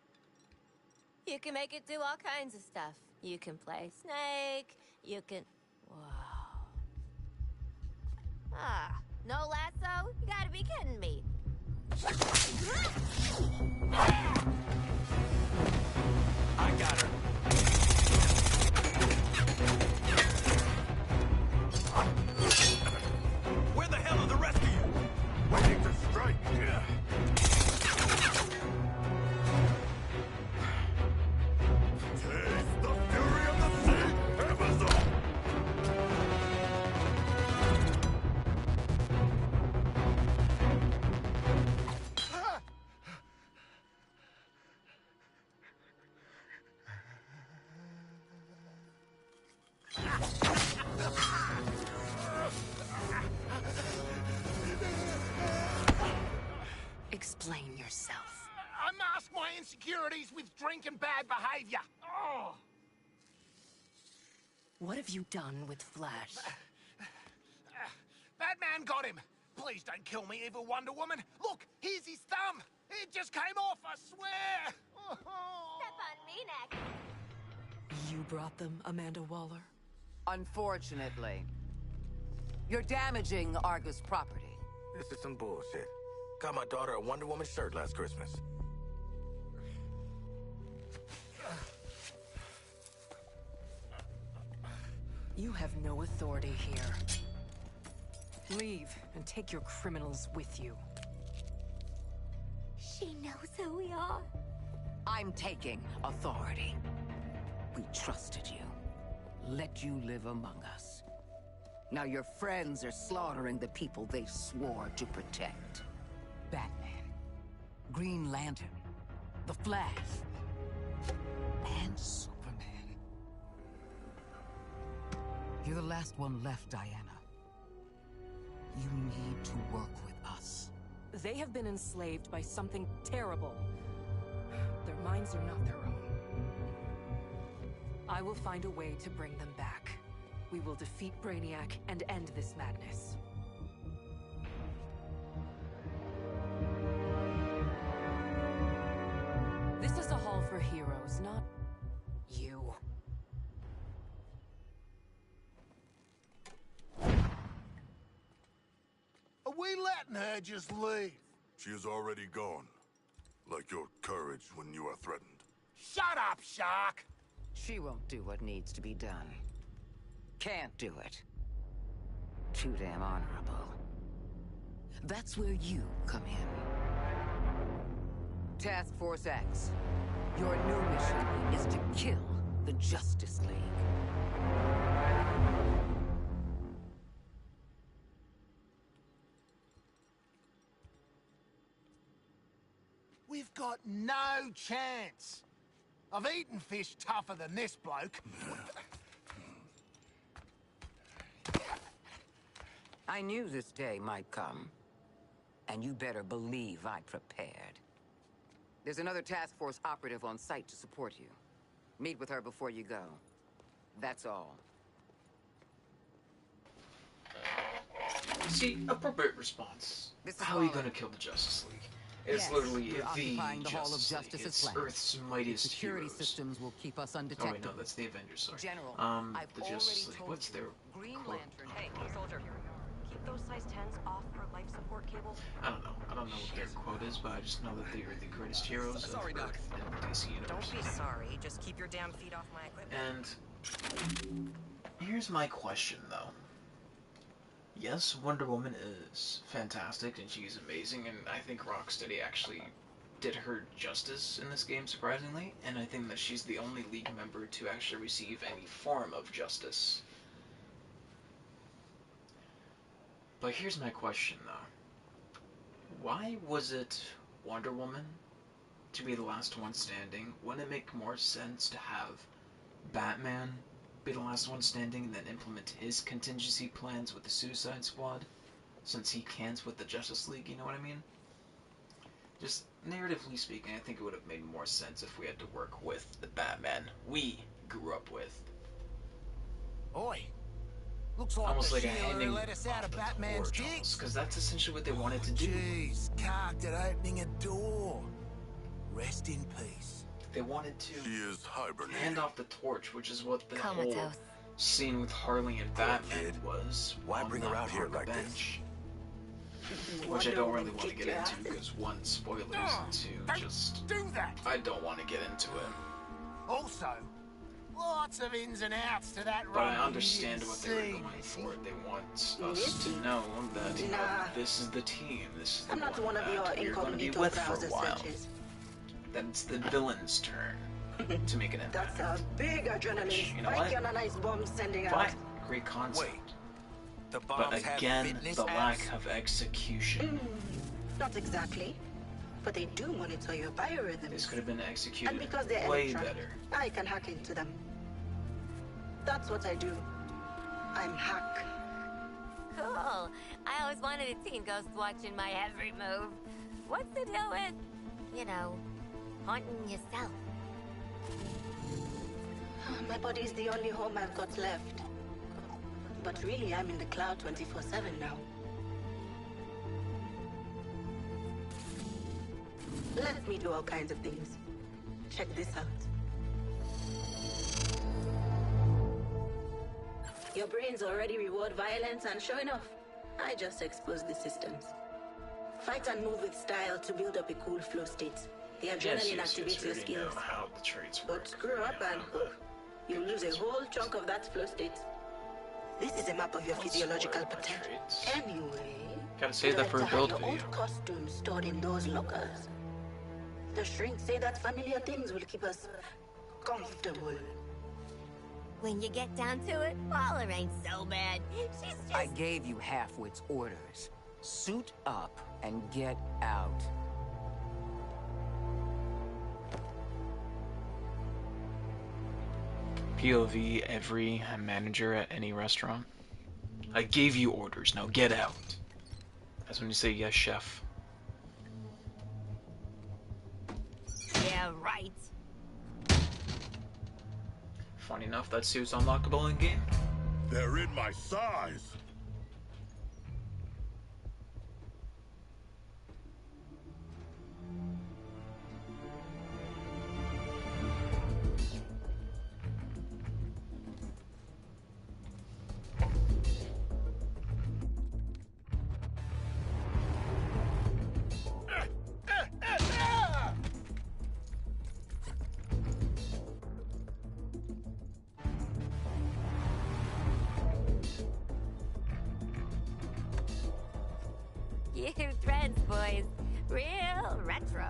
You can make it do all kinds of stuff. You can play Snake, you can... Whoa. Ah, no lasso? You gotta be kidding me. I got her. Where the hell are the rest of you? Waiting to strike. Taste the fury of the sea, Amazon! Explain yourself. I mask my insecurities with drink and bad behavior. Oh. What have you done with Flash? Batman got him! Please don't kill me, evil Wonder Woman! Look, here's his thumb! It just came off, I swear! Step on me next. You brought them, Amanda Waller? Unfortunately. You're damaging Argus property. This is some bullshit. Got my daughter a Wonder Woman shirt last Christmas. You have no authority here. Leave and take your criminals with you. She knows who we are. I'm taking authority. We trusted you. Let you live among us. Now your friends are slaughtering the people they swore to protect. Batman, Green Lantern, the Flash, and Superman. You're the last one left, Diana. You need to work with us. They have been enslaved by something terrible. Their minds are not their own. I will find a way to bring them back. We will defeat Brainiac and end this madness. This is a hall for heroes, not you. Are we letting her just leave? She is already gone. Like your courage when you are threatened. Shut up, Shark! She won't do what needs to be done. Can't do it. Too damn honorable. That's where you come in. Task Force X. Your new mission is to kill the Justice League. We've got no chance. I've eaten fish tougher than this bloke. I knew this day might come. And you better believe I prepared. There's another task force operative on site to support you. Meet with her before you go. That's all. See, appropriate response. How are you gonna kill the Justice League? It's literally you're the occupying the Hall of Justice Justice League. as It's planned. Earth's mightiest Security heroes. systems will keep us Oh wait, undetected. no, that's the Avengers, sorry. General, I've the Justice already League. told What's you. their Green quote? Lantern. Hey, soldier. Keep those size 10s off our life support cable. I don't know. I don't know what their quote is, but I just know that they are the greatest heroes of Earth and DC Universe. Don't be sorry. Just keep your damn feet off my equipment. And here's my question, though. Yes, Wonder Woman is fantastic and she's amazing, and I think Rocksteady actually did her justice in this game, surprisingly, and I think that she's the only League member to actually receive any form of justice. But here's my question, though. Why was it Wonder Woman to be the last one standing? Wouldn't it make more sense to have Batman be the last one standing and then implement his contingency plans with the Suicide Squad, since he can't with the Justice League, you know what I mean? Just narratively speaking, I think it would have made more sense if we had to work with the Batman we grew up with. Oi! Looks like Almost the like a Sheila handing who let us out of Batman's digs. because that's essentially what they wanted to do. Jeez, carked at opening a door. Rest in peace. They wanted to She is hibernating. hand off the torch, which is what the whole Comatose. scene with Harley and Batman was. Why on bring her that out here park like bench. Which I don't really want to get into, because one, spoilers, and two, just... Do that! I don't want to get into it. Also, lots of ins and outs to that But run I you understand didn't what they were see, going Missy. for. They want us to know that, you know, Nah. this is the team, this is the I'm not one of that your you're going to be incognito with for browser a while. searches. That it's the villain's turn to make an impact. That's a big adrenaline You know spike what? and a nice bomb sending out. Fine, great concept. Wait, the But bombs have again, fitness the apps? lack of execution. Not exactly. But they do monitor your biorhythms. This could have been And executed because they're way electronic, better. I can hack into them. That's what I do. I'm hack. Cool. I always wanted a teen ghost watching my every move. What's the deal with, you know, haunting yourself? My body's the only home I've got left. But really, I'm in the cloud 24/7 now. Let me do all kinds of things. Check this out. Your brains already reward violence, and sure enough, I just exposed the systems. Fight and move with style to build up a cool flow state. The adrenaline activates your skills. How the traits work. But screw up and you lose a whole chunk of that flow state. This is a map of your physiological potential. Anyway, Gotta save that for a build your video. old costumes stored in those lockers. The shrinks say that familiar things will keep us comfortable. When you get down to it, Waller ain't so bad. She's just... I gave you Halfwit's orders. Suit up and get out. POV every manager at any restaurant. I gave you orders, now get out. That's when you say yes, chef. Yeah, right. Funny enough, that suit's unlockable in game. They're in my size. You threads, boys. Real retro.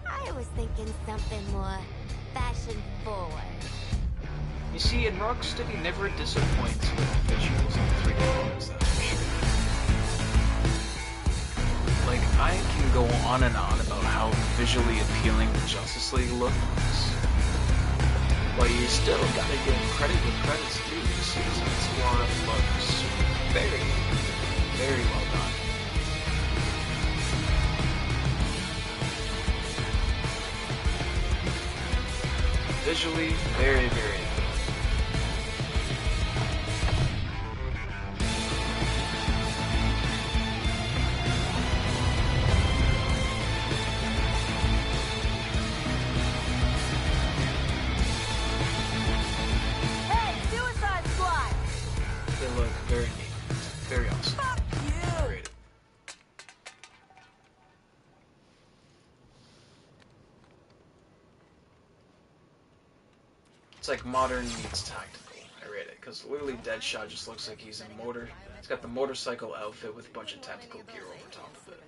I was thinking something more fashion forward. You see, in Rocksteady never disappoints with visuals and 3D models, that's for sure. Like, I can go on and on about how visually appealing the Justice League looks, but you still gotta give credit where credit's due. Suicide Squad looks very, very well done. Visually, very, very good. Hey, Suicide Squad! They look very neat. Very awesome. Fuck you! Rated. It's like modern meets tactical. I rate it because literally Deadshot just looks like he's in motor. He's got the motorcycle outfit with a bunch of tactical gear over top of it.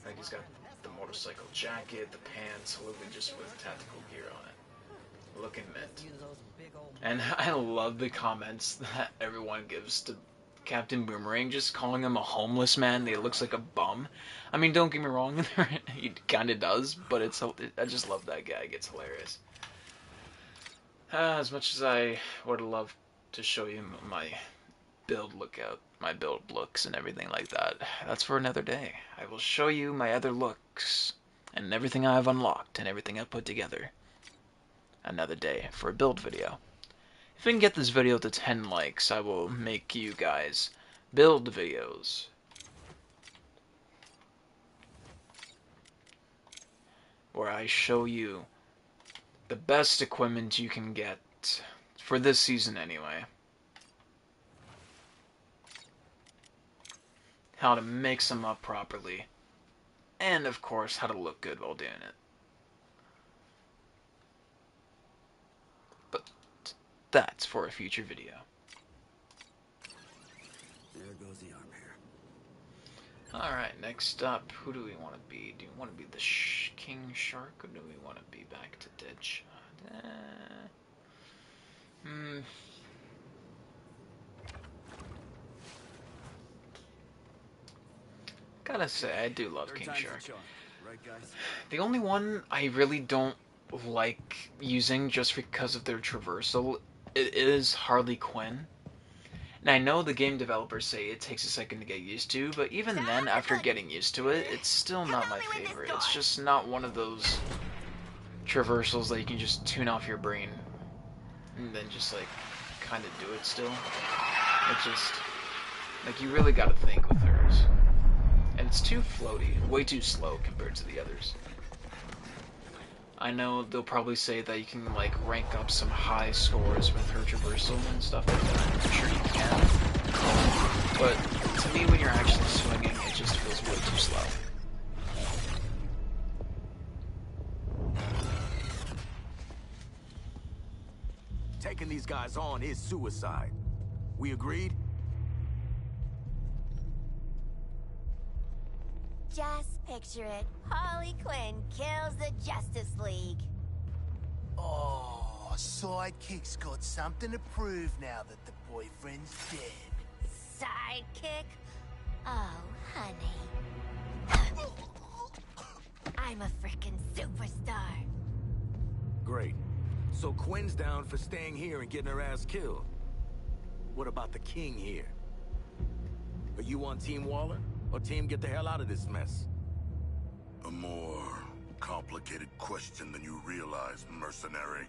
Like he's got the motorcycle jacket, the pants, literally just with tactical gear on it. Looking mint. And I love the comments that everyone gives to Captain Boomerang, just calling him a homeless man. He looks like a bum. I mean, don't get me wrong, he kind of does, but I just love that guy. It gets hilarious. As much as I would love to show you my build looks and everything like that, that's for another day. I will show you my other looks and everything I've unlocked and everything I've put together another day for a build video. If I can get this video to 10 likes, I will make you guys build videos. Where I show you the best equipment you can get for this season anyway. How to mix them up properly. And of course, how to look good while doing it. But that's for a future video. There goes the arm hair. Alright, next up, who do we want to be? Do we want to be the King Shark, or do we want to be back to Deadshot? Gotta say, I do love King Shark. Right, guys? The only one I really don't like using just because of their traversal, it is Harley Quinn. And I know the game developers say it takes a second to get used to, but even then, after getting used to it, it's still not my favorite. It's just not one of those traversals that you can just tune off your brain and then just like kind of do it still. It just like you really got to think with hers, and it's too floaty, way too slow compared to the others. I know they'll probably say that you can like rank up some high scores with her traversal and stuff like that. I'm sure you can, but to me, when you're actually swinging, it just feels way too slow. Taking these guys on is suicide. We agreed? Just picture it. Harley Quinn kills the Justice League. Oh, Sidekick's got something to prove now that the boyfriend's dead. Sidekick? Oh, honey. I'm a frickin' superstar. Great. So Quinn's down for staying here and getting her ass killed. What about the king here? Are you on Team Waller, or Team get the hell out of this mess? A more complicated question than you realize, mercenary.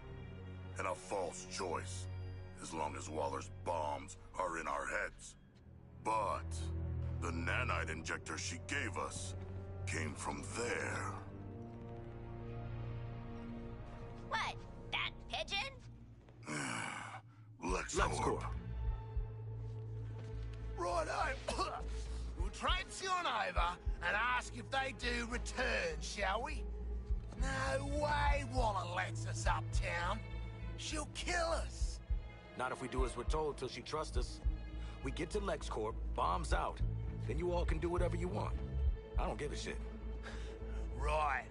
And a false choice, as long as Waller's bombs are in our heads. But the nanite injector she gave us came from there. What? That pigeon? LexCorp. Righto. We'll traipse on over and ask if they do return, shall we? No way Waller lets us uptown. She'll kill us. Not if we do as we're told till she trusts us. We get to LexCorp, bombs out, then you all can do whatever you want. I don't give a shit. Right.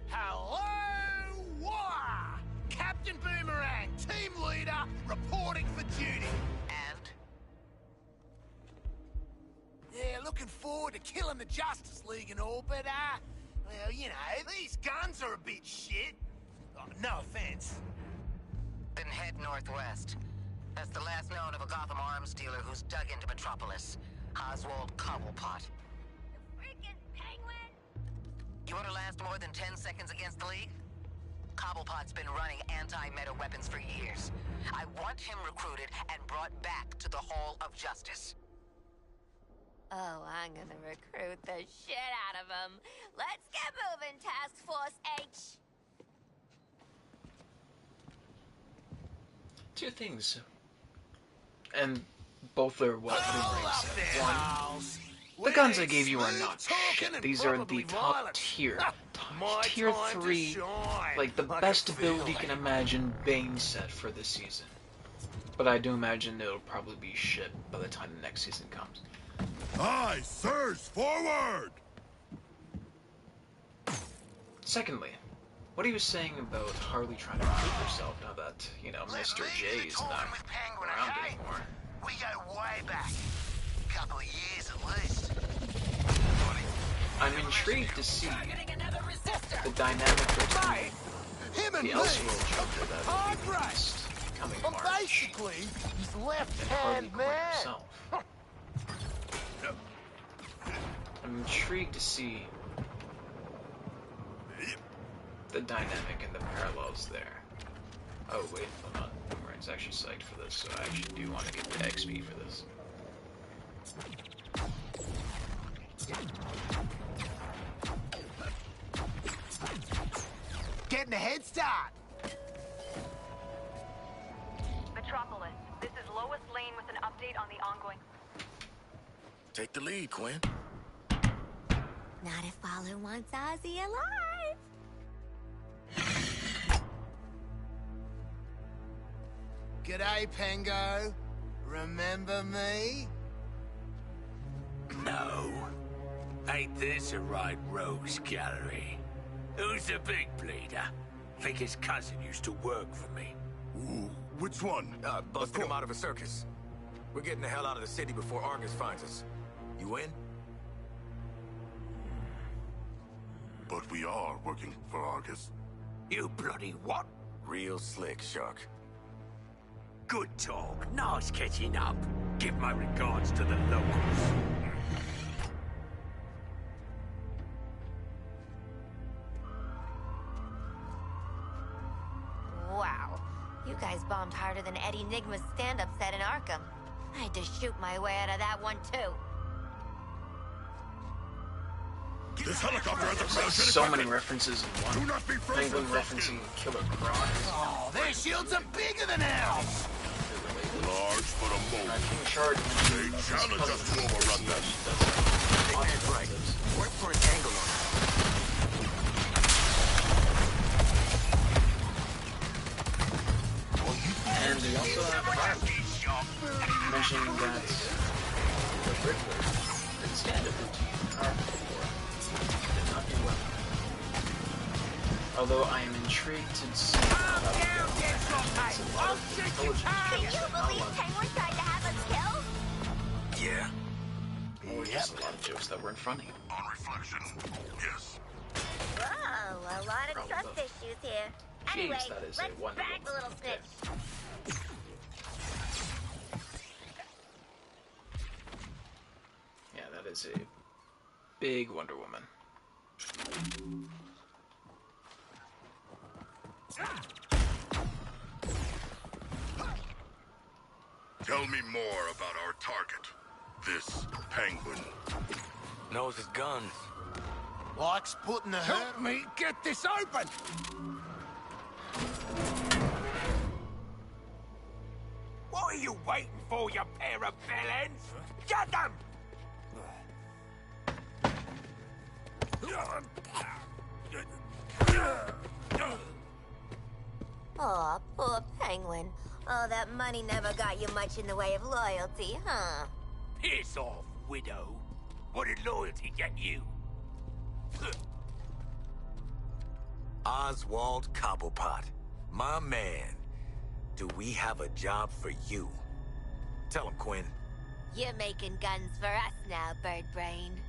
Hello, Waller! Captain Boomerang, team leader, reporting for duty. And? Yeah, looking forward to killing the Justice League and all, but, well, you know, these guns are a bit shit. Oh, no offense. Then head northwest. That's the last known of a Gotham arms dealer who's dug into Metropolis. Oswald Cobblepot. Freaking penguin! You want to last more than 10 seconds against the League? Cobblepot's been running anti-meta weapons for years. I want him recruited and brought back to the Hall of Justice. Oh, I'm gonna recruit the shit out of him. Let's get moving, Task Force H. Two things. And both are what Boomerang said. One, the guns I gave you are not shit. These are the top tier. Tier 3, like the best ability you can imagine Bane set for this season. But I do imagine it'll probably be shit by the time the next season comes. Aye, sirs, forward! Secondly, what he was saying about Harley trying to prove herself now that, you know, Mr. J is not around anymore. We go way back. Couple of years at least. I'm intrigued to see the dynamic between the Elseworld Joker that will be released coming March Basically, he's and left-hand Harley Quinn man. himself. I'm intrigued to see the dynamic and the parallels there. Oh wait, hold on. Boomerang's actually psyched for this, so I actually do want to get the XP for this. Getting a head start. Metropolis, this is Lois Lane with an update on the ongoing... Take the lead, Quinn. Not if Waller wants Ozzy alive. G'day, Pengo. Remember me? No. Ain't this a right rose gallery? Who's the big bleeder? Think his cousin used to work for me. Ooh, which one? Busting him out of a circus. We're getting the hell out of the city before Argus finds us. You in? But we are working for Argus. You bloody what? Real slick, Shark. Good talk. Nice catching up. Give my regards to the locals. You guys bombed harder than Eddie Nigma's stand-up set in Arkham. I had to shoot my way out of that one, too. This helicopter has a crash. So many references in one. Penguin referencing Killer Croc. Oh, their shields are bigger than ours! Large but a moment. King Shark. They challenge us to overrun them. Big man's right. Work for an angle on it. And we also have mentioning that the Riddler did stand-up routine in Arkham before. Did not do well. Although I am intrigued to see how that will go. Can you believe Penguin tried to have us killed? Yeah. Or just a lot of jokes that weren't funny. On reflection, yes. Whoa, a lot of trust issues here. Anyway, that is a let's Wonder bag the Woman. little snitch. Yeah, that is a big Wonder Woman. Tell me more about our target. This Penguin. Knows his guns. Likes putting the hurt. Help me get this open! What are you waiting for, you pair of bellends? Get them! Aw, poor Penguin. Oh, that money never got you much in the way of loyalty, huh? Piss off, widow. What did loyalty get you? Oswald Cobblepot, my man. Do we have a job for you? Tell him, Quinn. You're making guns for us now, Birdbrain.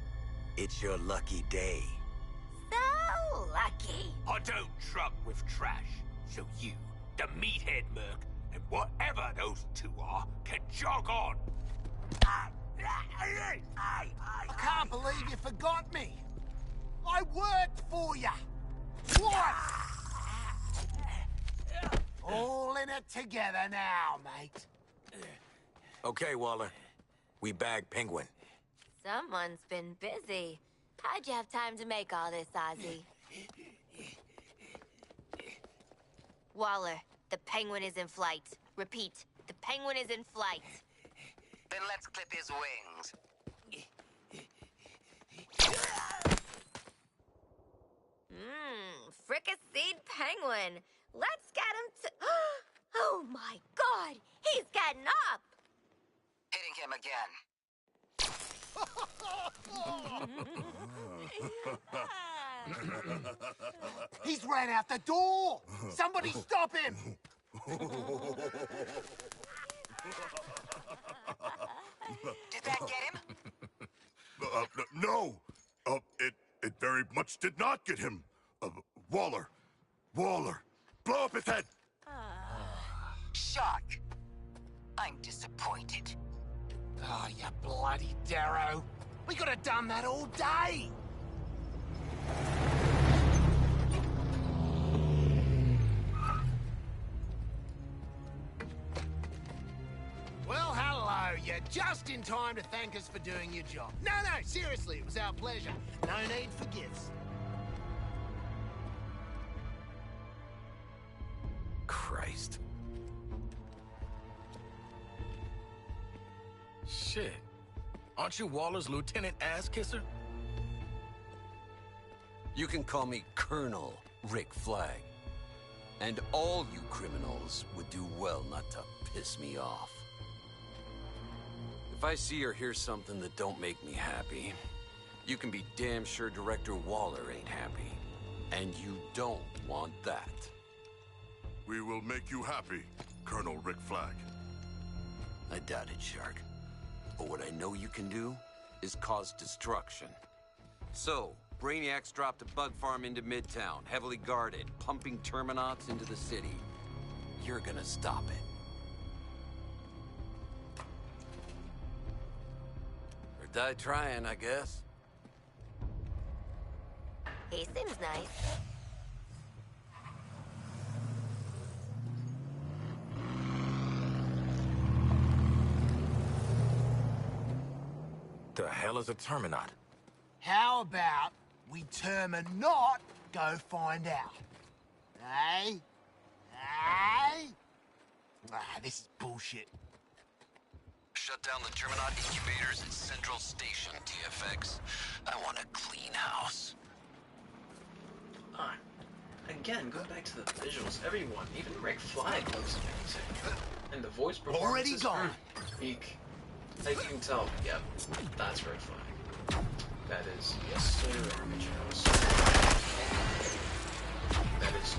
It's your lucky day. So lucky. I don't truck with trash, so you, the meathead merc, and whatever those two are, can jog on. I can't believe you forgot me. I worked for you. Twice. All in it together now, mate. Okay, Waller. We bagged Penguin. Someone's been busy. How'd you have time to make all this, Ozzy? Waller, the Penguin is in flight. Repeat, the Penguin is in flight. Then let's clip his wings. Fricasseed Penguin. Let's get him to... Oh my god, he's getting up! Hitting him again. He's ran out the door. Somebody stop him. Did that get him? No. It very much did not get him. Waller. Blow up his head. Shark. I'm disappointed. Oh, you bloody Darrow. We could have done that all day. Well, hello. You're just in time to thank us for doing your job. No, seriously, it was our pleasure. No need for gifts. Christ. Shit. Aren't you Waller's lieutenant ass-kisser? You can call me Colonel Rick Flag. And all you criminals would do well not to piss me off. If I see or hear something that don't make me happy, you can be damn sure Director Waller ain't happy. And you don't want that. We will make you happy, Colonel Rick Flag. I doubt it, Shark. But what I know you can do is cause destruction. So, Brainiac's dropped a bug farm into Midtown, heavily guarded, pumping Terminauts into the city. You're gonna stop it. Or die trying, I guess. He seems nice. the hell is a Terminaut? How about we Terminaut go find out? Hey? Hey? This is bullshit. Shut down the Terminaut incubators at Central Station, TFX. I want a clean house. Again, going back to the visuals, everyone, even Rick Flag looks amazing. And the voice performance Already is gone. peak. As you can tell, yep, that's Rick Flag. That is, yes sir, Armage House. That is...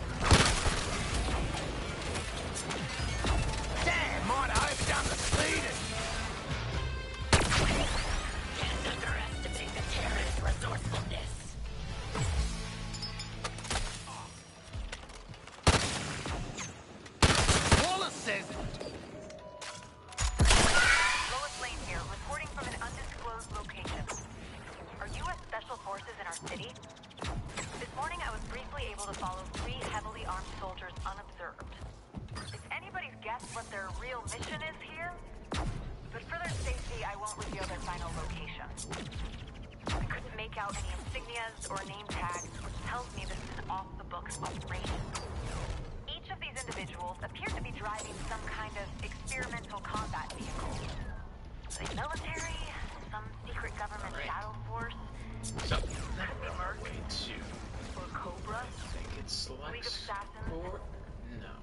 Damn, might I have done the speeding? Can't underestimate the terrorist resourcefulness. Wallace says it. Lois Lane here, reporting from an undisclosed location. Are U.S. Special Forces in our city? This morning I was briefly able to follow 3 heavily armed soldiers unobserved. It's anybody's guess what their real mission is here, but for their safety I won't reveal their final location. I couldn't make out any insignias or name tags, which tells me this is an off-the-books operation. Each of these individuals appear to be driving some kind of experimental combat vehicle. Are they military? Some secret government shadow force? So, now we're on our way to... Or Cobra? I think it's League of Lex... Assassins? Or... No.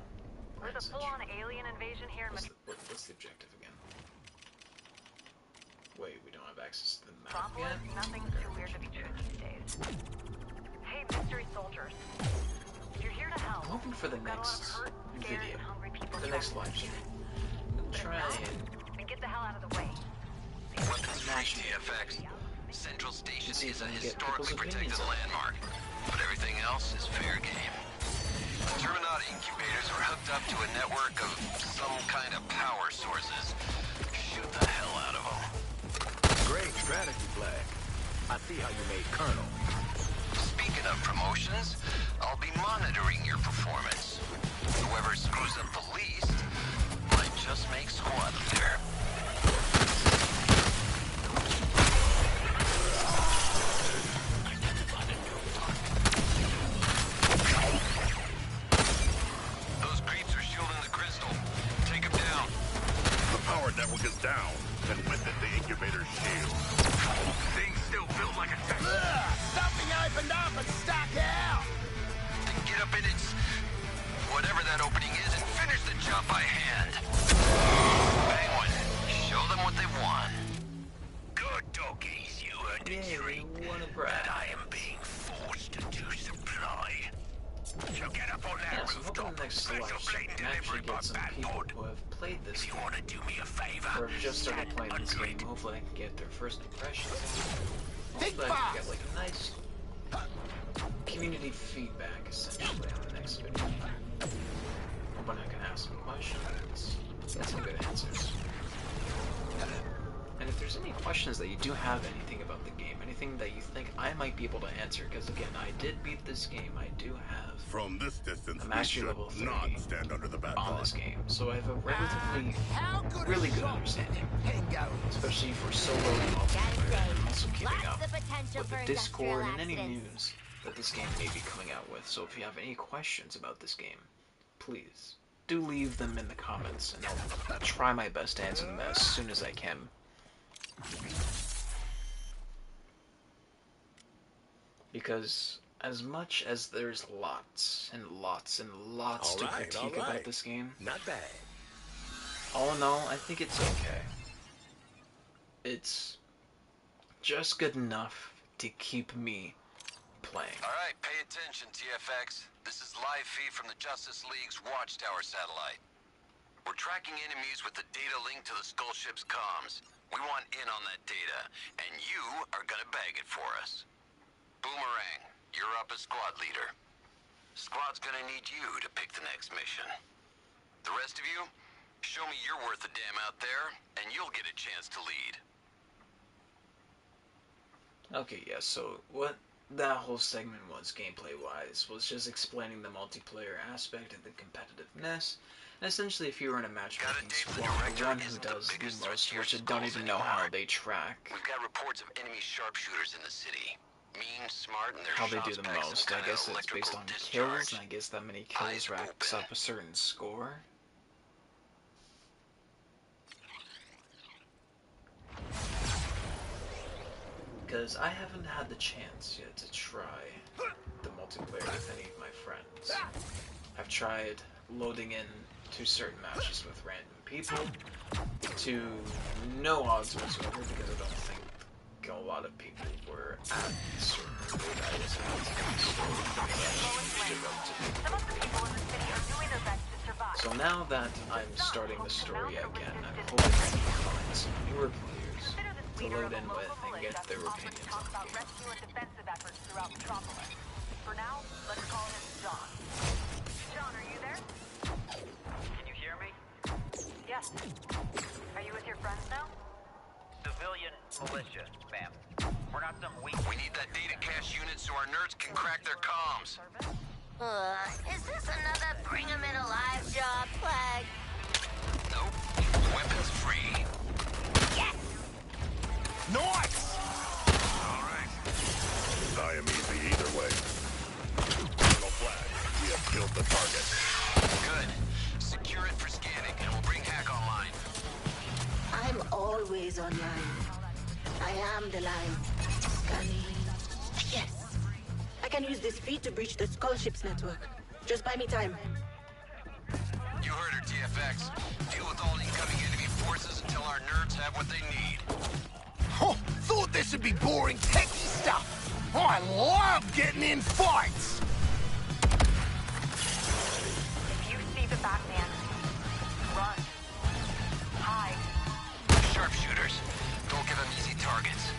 There's a full-on alien invasion here in What's the objective again? Wait, we don't have access to the map Metropolis. yet? Nothing's too weird to be true these days. Hey, mystery soldiers. You're here to help. I'm hoping for the We've got a lot of next hurt, scared, video, and hungry people the next live stream. Try and get the hell out of the way. Weapons free, TFX. Central Station is a historically protected landmark, but everything else is fair game. Terminaut incubators are hooked up to a network of some kind of power sources. Shoot the hell out of them. Great strategy, Flag. I see how you made Colonel. Speaking of promotions, I'll be monitoring your performance. Whoever screws up the least might just make squad leader. Those creeps are shielding the crystal. Take them down. The power network is down, and with it, the incubator's shield. Things still built like a tank. Something opened up and stuck out. Then get up in its... whatever that opening is and finish the job by hand. Penguin, show them what they want. Good doggies, you earned a treat. But I am being forced to do supply. So get up on that rooftop. Special plane delivery by Batpod. Who have played this If you game, want to do me a favor, or have just started stand playing this under game, it. hopefully I can get their first impressions. Think Hopefully I can fast. get like a nice community feedback essentially on the next video. When I can ask some questions, get some good answers. And if there's any questions that you do have anything about the game, anything that you think I might be able to answer, because again, I did beat this game, I do have From this distance, a we mastery should level 30 not stand under the bat on this game, so I have a relatively, really good understanding, especially for solo and multiplayer, and also keeping up with the Discord and any news that this game may be coming out with. So if you have any questions about this game, please do leave them in the comments, and I'll try my best to answer them as soon as I can. Because as much as there's lots and lots and lots to critique about this game, not bad. All in all, I think it's okay. It's just good enough to keep me playing. Alright, pay attention, TFX. This is live feed from the Justice League's Watchtower satellite. We're tracking enemies with the data link to the Skull Ship's comms. We want in on that data, and you are gonna bag it for us. Boomerang, you're up as squad leader. Squad's gonna need you to pick the next mission. The rest of you, show me you're worth a damn out there, and you'll get a chance to lead. Okay, yeah, so what that whole segment was, gameplay-wise, was just explaining the multiplayer aspect and the competitiveness. And essentially, if you were in a matchmaking squad, the one who does the most, which I don't even know how they track. We've got reports of enemy sharpshooters in the city. Mean, smart, and their How they do shots the pack some most. I kinda guess it's based electrical on discharge. kills, and I guess that many kills racks up a certain score. Because I haven't had the chance yet to try the multiplayer with any of my friends. I've tried loading in to certain matches with random people to no odds whatsoever, because I don't think a lot of people were at the server that I was at. So now that I'm starting the story again, I'm hoping to find some newer players to load in with and get their opinions on the game. Rescue and defensive efforts throughout Metropolis. For now, let's call him John. John, are you there? Can you hear me? Yes. Are you with your friends now? Civilian militia, ma'am. We're not some weak... We need that data cache unit so our nerds can crack their comms. Is this another bring 'em in alive job, Flag? Nope. Weapons free. Yes! Nice! Alright. I am easy either way. Colonel Flag, we have killed the target. Good. Secure it for scanning, and we'll bring Hack online. I'm always online. I am the line. Scanning. Yes. I can use this feed to breach the Skull Ships network. Just buy me time. You heard her, TFX. Deal with all incoming enemy forces until our nerds have what they need. Oh, thought this would be boring techie stuff. I love getting in fights. If you see the Batman, run. Hide. Sharpshooters. Don't give them easy targets.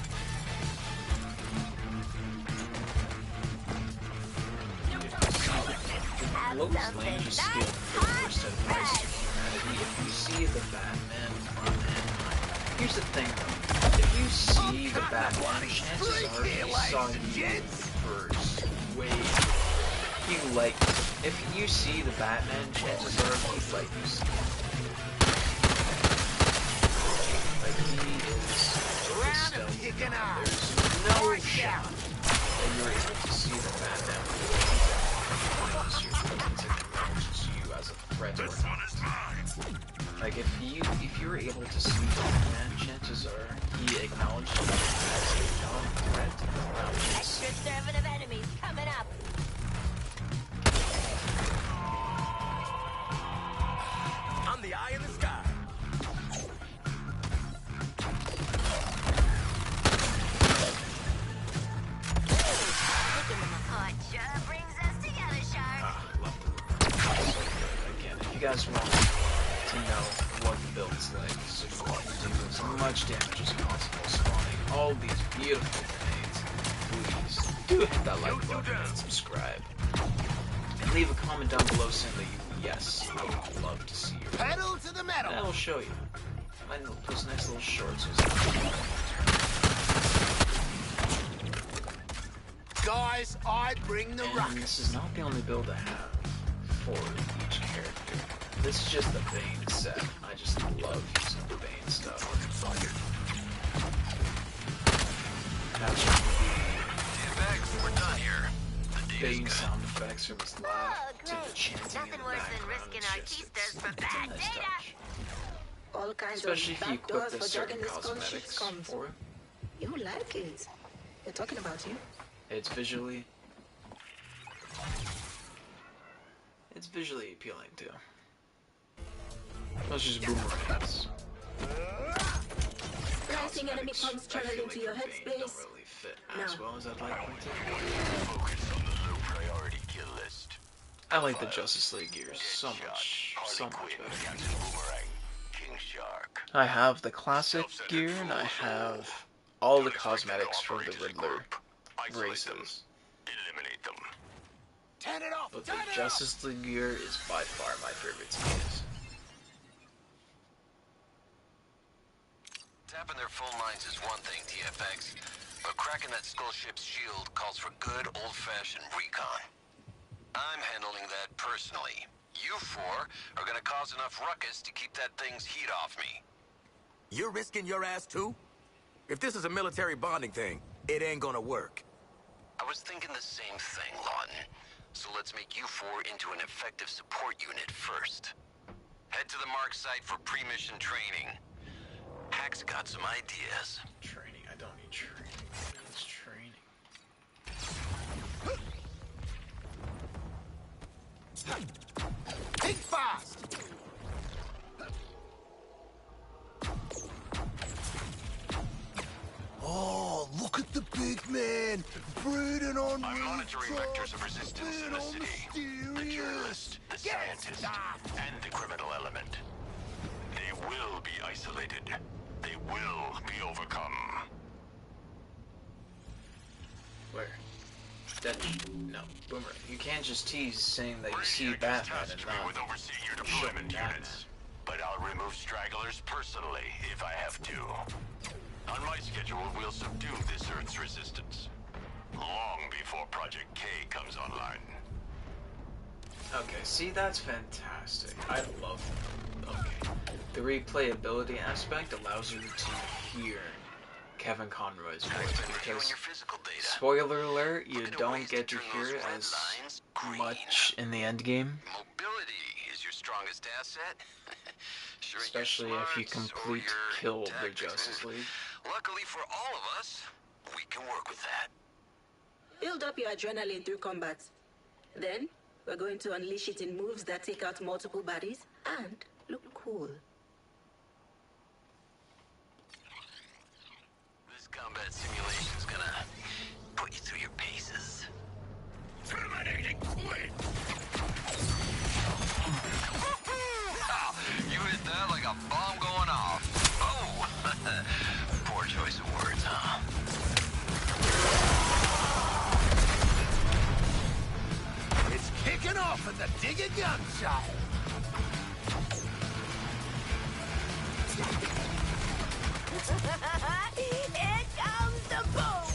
Lois Lane just stealing the first advice to humanity. If you see the Batman run in, here's the thing though. If you see the Batman, chances are he saw you first. Wait. He liked it. If you see the Batman, chances are he'd like you see it. Like, he is stealthy. There's no shot that you're able to see the Batman unless you're acknowledges you as a threat. This one is mine. Like, if you're able to see Batman, chances are he acknowledges you as a non-threat. Extra servant of enemies coming up. I'm the eye in the sky. Oh, it sure brings us together, Shark. Again, if you guys want to know what the build is like, so you want to do as much damage as possible, spawning all these beautiful grenades, please do hit that like button and subscribe. And leave a comment down below saying that yes, I would love to see your Pedal to the metal. and I will show you. I know those nice little shorts. Guys, I bring the ruckus. And this is not the only build I have for each character. This is just the Bane set. I just love using the Bane stuff. TFX, we're done here. Bane sound effects from his laugh to the chanting in Nothing the worse than background. risking It's our just- keisters for it's a bad nice data. touch. All kinds Especially of if you back doors equip the for certain jogging the Skull Ships cosmetics comms. for it. You like it. They're talking about you. It's visually appealing too. Those just boomerangs. Blasting enemy pumps channel into your headspace. Really fit as well as I'd like them to. Focus on the low priority kill list. I like the Justice League gears so much better. Boomerang, King Shark. I have the classic gear and I have all the cosmetics for the Riddler races. Eliminate them. Turn it off. But the Justice League gear is by far my favorite to use. Tapping their phone lines is one thing, TFX. but cracking that skull ship's shield calls for good old-fashioned recon. I'm handling that personally. You four are gonna cause enough ruckus to keep that thing's heat off me. You're risking your ass too? If this is a military bonding thing, it ain't gonna work. I was thinking the same thing, Lawton. So let's make you four into an effective support unit first. Head to the Mark site for pre-mission training. Hack's got some ideas. Training? I don't need training. It's training. Think fast! Oh, look at the big man! Breeding on I'm monitoring vectors of resistance in the city. The journalist, the scientist, and the criminal element. They will be isolated. They will be overcome. Where? That no, Boomerang. You can't just tease saying that you see Batman and not with overseeing your deployment units. But I'll remove stragglers personally if I have to. On my schedule, we'll subdue this Earth's resistance. Long before Project K comes online. Okay, see, that's fantastic. I love that. Okay. The replayability aspect allows you to hear Kevin Conroy's voice, because, spoiler alert, you don't get to hear it as much in the end game. Mobility is your strongest asset. Especially if you complete kill the Justice League. Luckily for all of us, we can work with that. Build up your adrenaline through combat. Then, we're going to unleash it in moves that take out multiple bodies and look cool. This combat simulation's gonna put you through your paces. Terminating Quinn! You hit that like a bomb going off. Oh! Poor choice of words, huh? It's kicking off at the Digger Gun Child. Here comes the boom!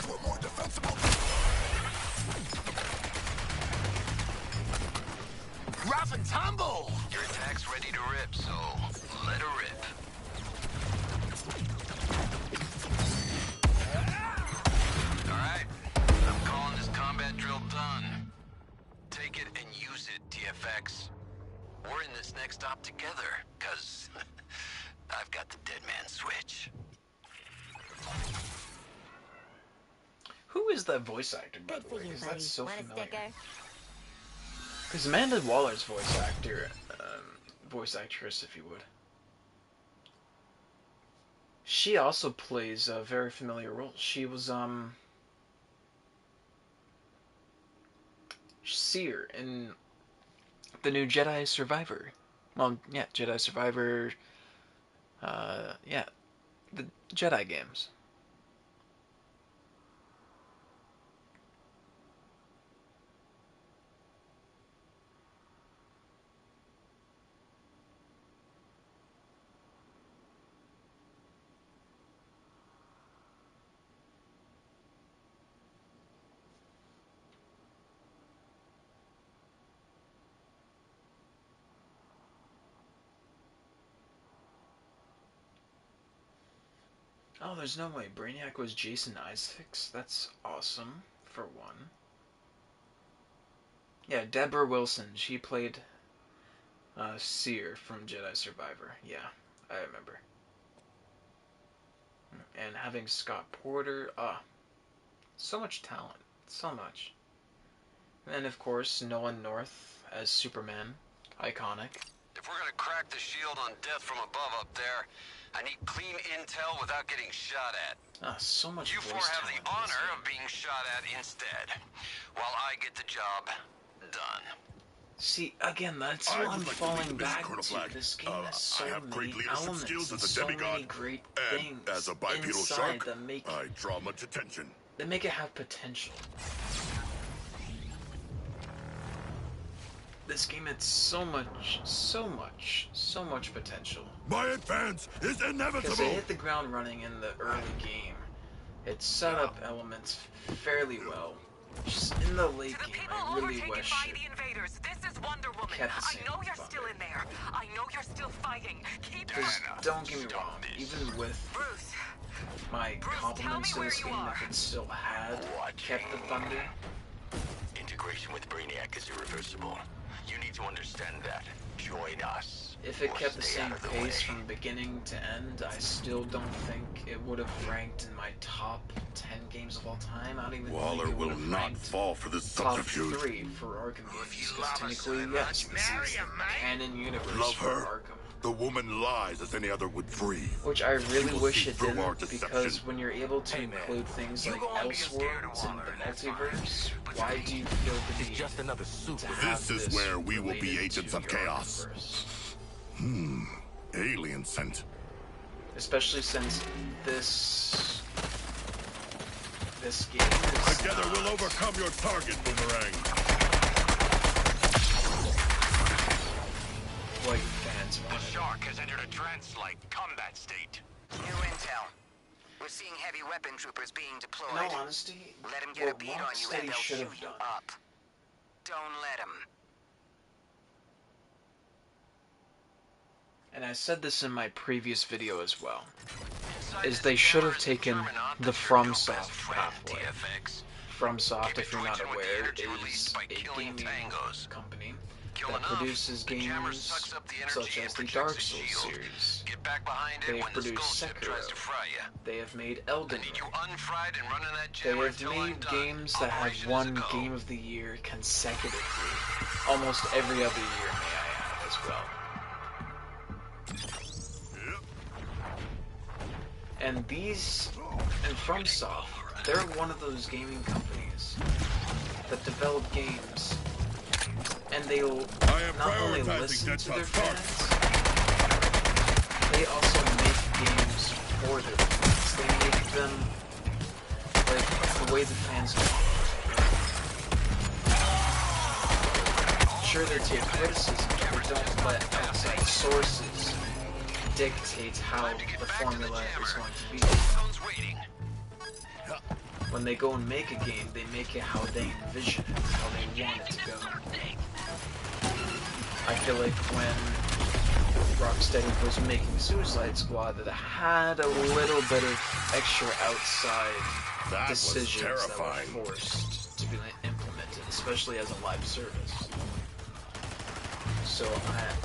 We're more defensible. Rough and tumble! Your attack's ready to rip, so let her rip. Alright, I'm calling this combat drill done. Take it and use it, TFX. We're in this next op together, cause I've got the dead man switch. Who is that voice actor, by the way? Because that's so Want a familiar. sticker? Because Amanda Waller's voice actress, if you would. She also plays a very familiar role. She was, Seer in the new Jedi Survivor. Well, yeah, Jedi Survivor, yeah, the Jedi games. Oh, there's no way. Brainiac was Jason Isaacs? That's awesome, for one. Yeah, Deborah Wilson. She played Seer from Jedi Survivor. Yeah, I remember. And having Scott Porter. So much talent. So much. And of course, Nolan North as Superman. Iconic. If we're gonna crack the shield on death from above up there, I need clean intel without getting shot at. So much You four have the honor of being shot at instead, while I get the job done. See, again, that's what I'm falling back to. This game has so many elements and so many great things as a bipedal inside shark, that make I draw much attention. They make it have potential. this game had so much potential. My advance is inevitable! Because it hit the ground running in the early game. It set up elements fairly well. Just in the late game, I really wish it kept the same thunder. I know you're still fighting. Because don't get me wrong, even with my compliments to this game, if it still had kept the thunder. Integration with Brainiac is irreversible. You need to understand that. Join us. If it kept the same pace from beginning to end, I still don't think it would have ranked in my top 10 games of all time. I don't even Waller think it will would have not ranked fall for this top subterfuge. 3 for Arkham games. Because technically, yes, this is the canon universe Love for her? Arkham. The woman lies as any other would breathe. Which I She really will wish see it through our didn't, deception. because when you're able to include things like Elseworlds and the multiverse, why do you feel the need just another suit? to have This is where we will be related agents to of your chaos. universe? Alien scent. Especially since this game is Together we'll overcome your target, Boomerang. what fans The wanted. Shark has entered a trance-like combat state. New intel. We're seeing heavy weapon troopers being deployed. In all honesty, Let them get a what beat on you Rocksteady and they'll should shoot have you done. up. Don't let them. And I said this in my previous video as well, is they should have taken the FromSoft pathway. FromSoft, if you're not aware, is a gaming company that produces games such as the Dark Souls series. They have produced Sekiro. They have made Elden Ring. They have made games that have won Game of the Year consecutively. Almost every other year, may I add, as well. And FromSoft, they're one of those gaming companies that develop games, and they'll not only listen to their fans, they also make games for their fans. They make them like the way the fans want. Sure, they take criticism, but they don't let outside sources dictate how the formula is going to be. When they go and make a game, they make it how they envision it, how they want it to go. I feel like when Rocksteady was making Suicide Squad, that had a little bit of extra outside decisions that were forced to be implemented, especially as a live service. So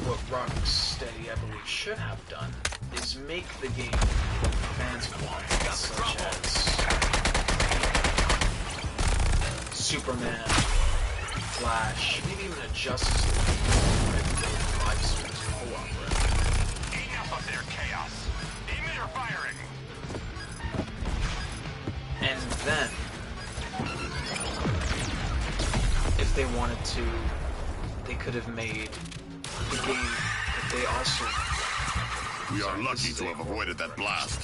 what Rocksteady, I believe, should have done is make the game what fans want, such as Superman, Flash, maybe even a Justice League live service co-op. Enough of their chaos. Emitter firing. And then, if they wanted to, they could have made the game that they also... We are lucky to have avoided that blast.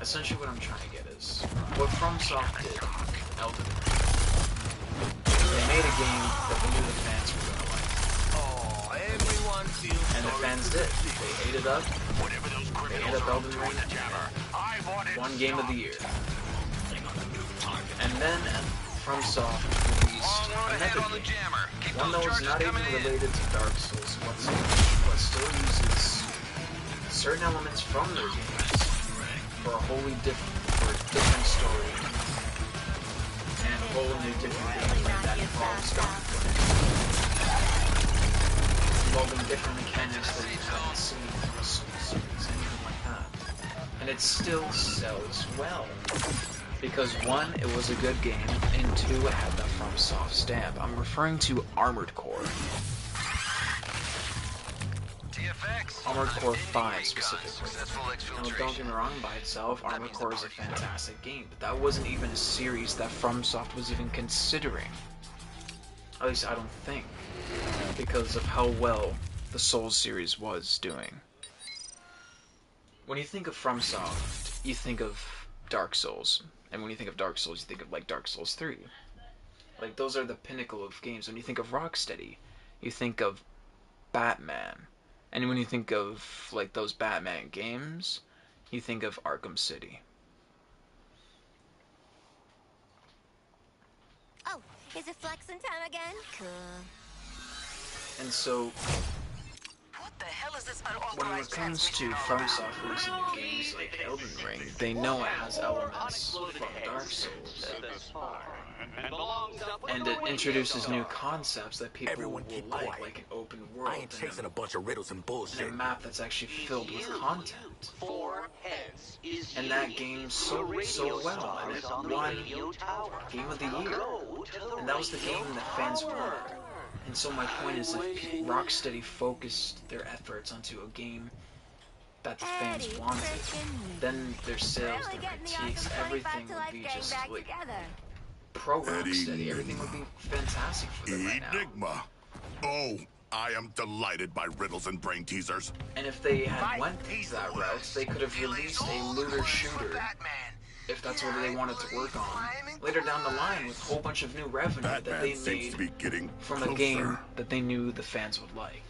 Essentially what I'm trying to get is, what FromSoft did, Elden Ring, they made a game that they knew the fans were going to like. And the fans did. They ate it up. They ate up Elden Ring. One game of the year. And then FromSoft released another game. One that was not even related to Dark Souls whatsoever, but still uses certain elements from their games for a wholly different story, and a whole new different gameplay that involves found footage, involving different mechanics that you haven't seen from a Souls series, anything like that. And it still sells well. Because one, it was a good game, and two, it had that FromSoft stamp. I'm referring to Armored Core. Armored Core 5 specifically. Now, don't get me wrong, by itself, Armored Core is a fantastic game, but that wasn't even a series that FromSoft was even considering. At least I don't think, because of how well the Souls series was doing. When you think of FromSoft, you think of Dark Souls, and when you think of Dark Souls, you think of like Dark Souls 3. Like, those are the pinnacle of games. When you think of Rocksteady, you think of Batman. And when you think of, like, those Batman games, you think of Arkham City. Oh, is it flexing time again? Cool. And so, What the hell is this when it unauthorized comes to transmission all FromSoft around? releasing new games like Elden Ring, they know it has elements from Dark Souls. And it introduces new concepts that people will like an open world. I ain't chasing a bunch of riddles and bullshit. And a map that's actually filled with content. And that game sold so well, and it won Game of the Year. And that was the game that fans wanted. And so my point is, if Rocksteady focused their efforts onto a game that the fans wanted, then their sales, their critiques, everything would be just like pro Rocksteady. Everything would be fantastic for them right now. Enigma. Oh, I am delighted by riddles and brain teasers. And if they had went that route, they could have released a looter shooter, if that's what they wanted to work on, later down the line with a whole bunch of new revenue that they made from a game that they knew the fans would like.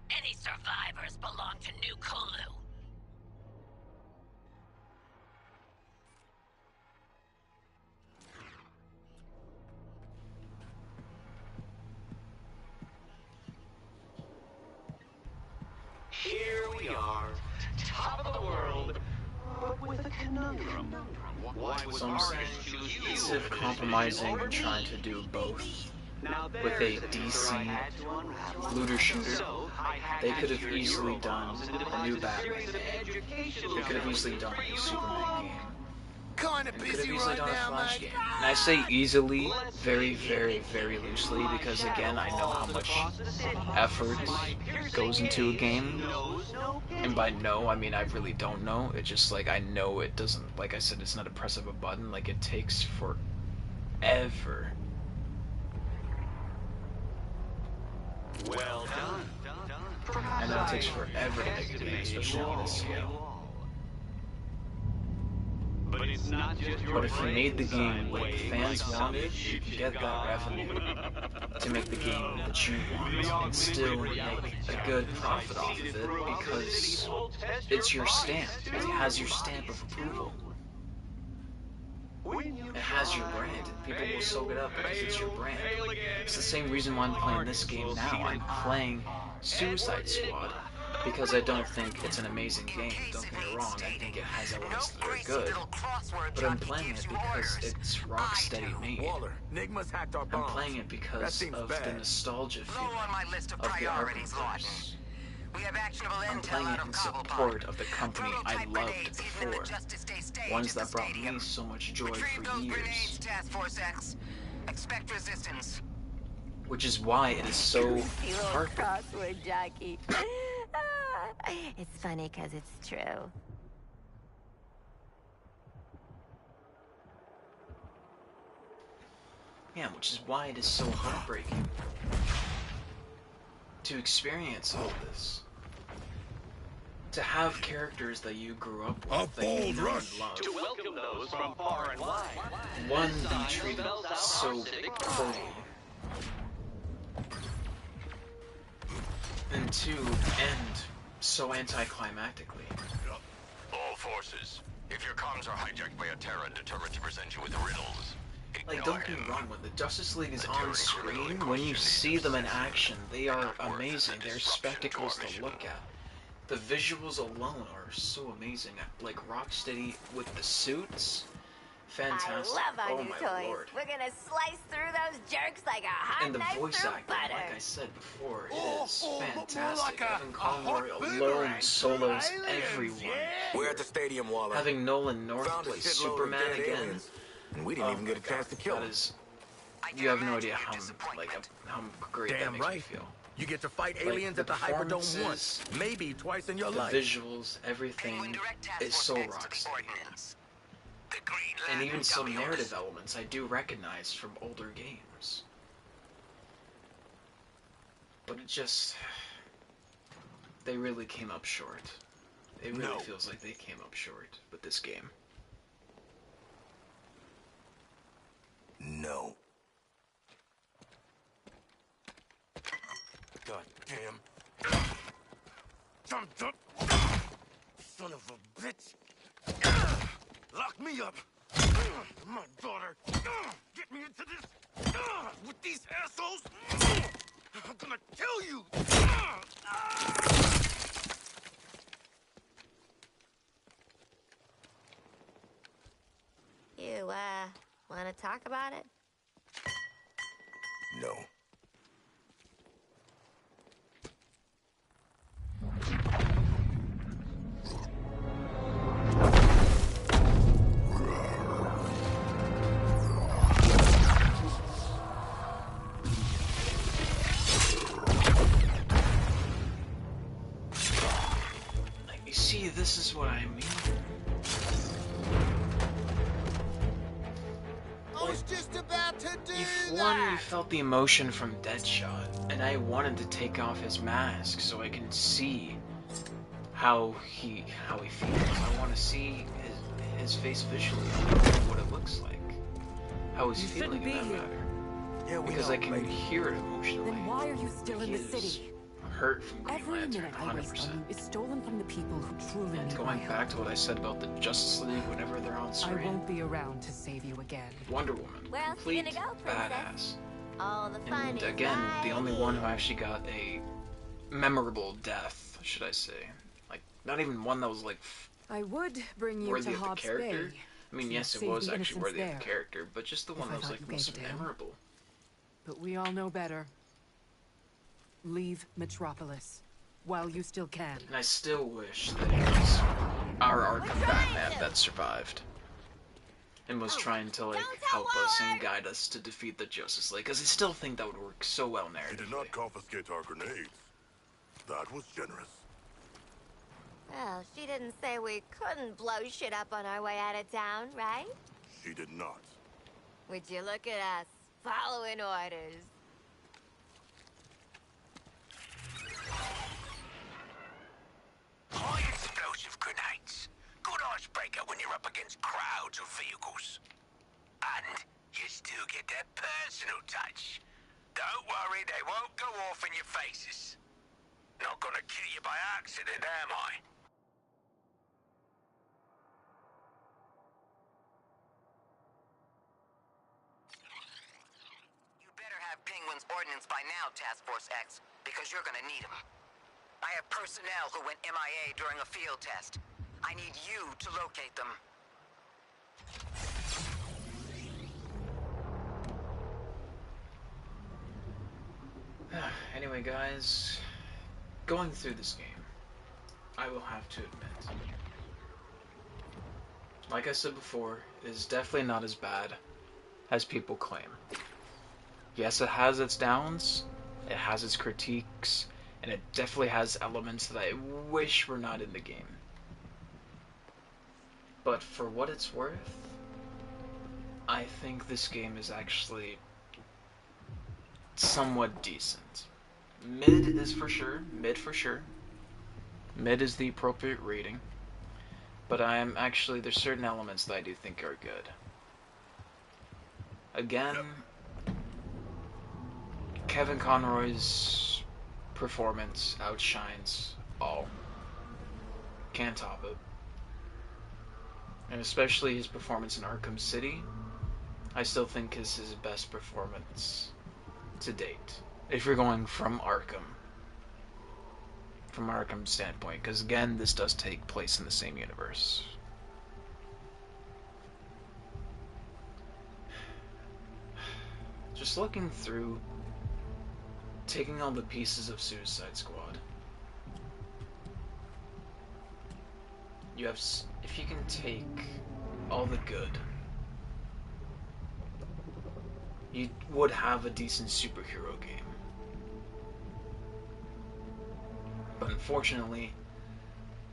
Any survivors belong to New Kulu. Here we are, top of the world, but with a conundrum. Why would So I'm saying, instead of compromising and trying to do both with a DC looter shooter, they could have easily done a new Batman game. They could have easily done a Superman game. Kinda They could have busy easily right done a now, Flash mate. game. And I say easily, very, very, very loosely, because again, I know how much effort goes into a game. And by no, I mean I really don't know. It's just like I know it doesn't, like I said, it's not a press of a button. Like, it takes forever. Well done. And it takes forever to make a game, especially on this scale. But it's not just your But if you made the game like the fans wanted, you can get that revenue to make the game that you want and still make a good profit off of it because it's your stamp. It has your stamp of approval. It has your brand, and people will soak it up because it's your brand. It's the same reason why I'm playing this game now. I'm playing Suicide Squad because I don't think it's an amazing game. Don't get me wrong, I think it has elements that are good. But I'm playing it because it's Rocksteady made. Waller, Nigma's hacked our I'm bombs. playing it because of the nostalgia feeling on my list of of the priorities, Arkhamverse. We have actionable I'm intel playing out it of in Cobblepot. support of the company I loved hidden in the before. Justice Day stage Ones at the that brought stadium. me so much joy Retrieve for those years. grenades, Task Force X. Expect resistance. Which is why it is so You heartbreaking. crossword jockey. It's funny because it's true. Yeah, which is why it is so heartbreaking to experience all this. To have characters that you grew up with, that you know and love, To welcome those from far and wide. one, be treated so poorly, and two, end so anticlimactically. All forces, if your comms are hijacked by a Terran determined to present you with riddles, Like, don't get me wrong, when the Justice League is on screen, when you see them in action, they are amazing. They're spectacles to look at. The visuals alone are so amazing. Like, Rocksteady with the suits, fantastic. I love our Oh new my toys. lord. We're gonna slice through those jerks like a hot And the knife voice through acting, butter. like I said before, it is more fantastic. like Having Colin hot Murray boomerang alone shooting solos aliens, everyone. We're at the stadium, Waller. Having Nolan North Found a play shitload of Superman dead again. aliens, and we didn't even get a chance to kill That them. is, you have no idea how great that Damn makes right. me feel. You get to fight Like, aliens the at the Hyperdome performances, once, maybe twice in your The life. visuals, everything is so Rocksteady. And even some narrative elements I do recognize from older games. But it just... they really came up short. it really feels like they came up short with this game. No. God damn. Son of a bitch. Lock me up. My daughter. Get me into this. With these assholes. I'm gonna kill you. You, wanna talk about it? No. You see, this is what I mean. I was just about to do One, we felt the emotion from Deadshot, and I wanted to take off his mask so I can see how he feels. I want to see his face visually, what it looks like, how he's feeling in that matter. Yeah, because I can hear it emotionally. Then why are you still in the city? Hurt from Green Every Lantern, minute I waste 100%. on you is stolen from the people who truly And need going my back help. to what I said about the Justice League whenever they're on I screen, won't be around to save you again. Wonder Woman, Where else you complete gonna go, badass. All the fun And is again, the only riding. one who actually got a memorable death, should I say. Like, not even one that was like I would bring you worthy to of the Hobbs character. Bay. I mean, to yes, it save was the actually innocents worthy of there, the character, but just the one if that I was thought like you gave most a damn. memorable. But we all know better. Leave Metropolis while you still can. And I still wish that it was our Arkham Batman that survived. And was trying to, like, help us and guide us to defeat the Justice League. Because I still think that would work so well He did not confiscate our grenades. That was generous. Well, she didn't say we couldn't blow shit up on our way out of town, right? She did not. Would you look at us, following orders? High explosive grenades. Good icebreaker when you're up against crowds of vehicles. And you still get that personal touch. Don't worry, they won't go off in your faces. Not gonna kill you by accident, am I? You better have Penguin's ordnance by now, Task Force X, because you're gonna need them. I have personnel who went MIA during a field test. I need you to locate them. Anyway, guys, going through this game, I will have to admit, like I said before, it is definitely not as bad as people claim. Yes, it has its downs, it has its critiques, and it definitely has elements that I wish were not in the game. But for what it's worth, I think this game is actually somewhat decent. Mid is for sure. Mid for sure. Mid is the appropriate rating. But there's certain elements that I do think are good. Again, Kevin Conroy's performance outshines all. Can't top it. And especially his performance in Arkham City, I still think is his best performance to date. If you're going from Arkham's standpoint, because again, this does take place in the same universe. Just looking through, taking all the pieces of Suicide Squad, if you can take all the good, you would have a decent superhero game. But unfortunately,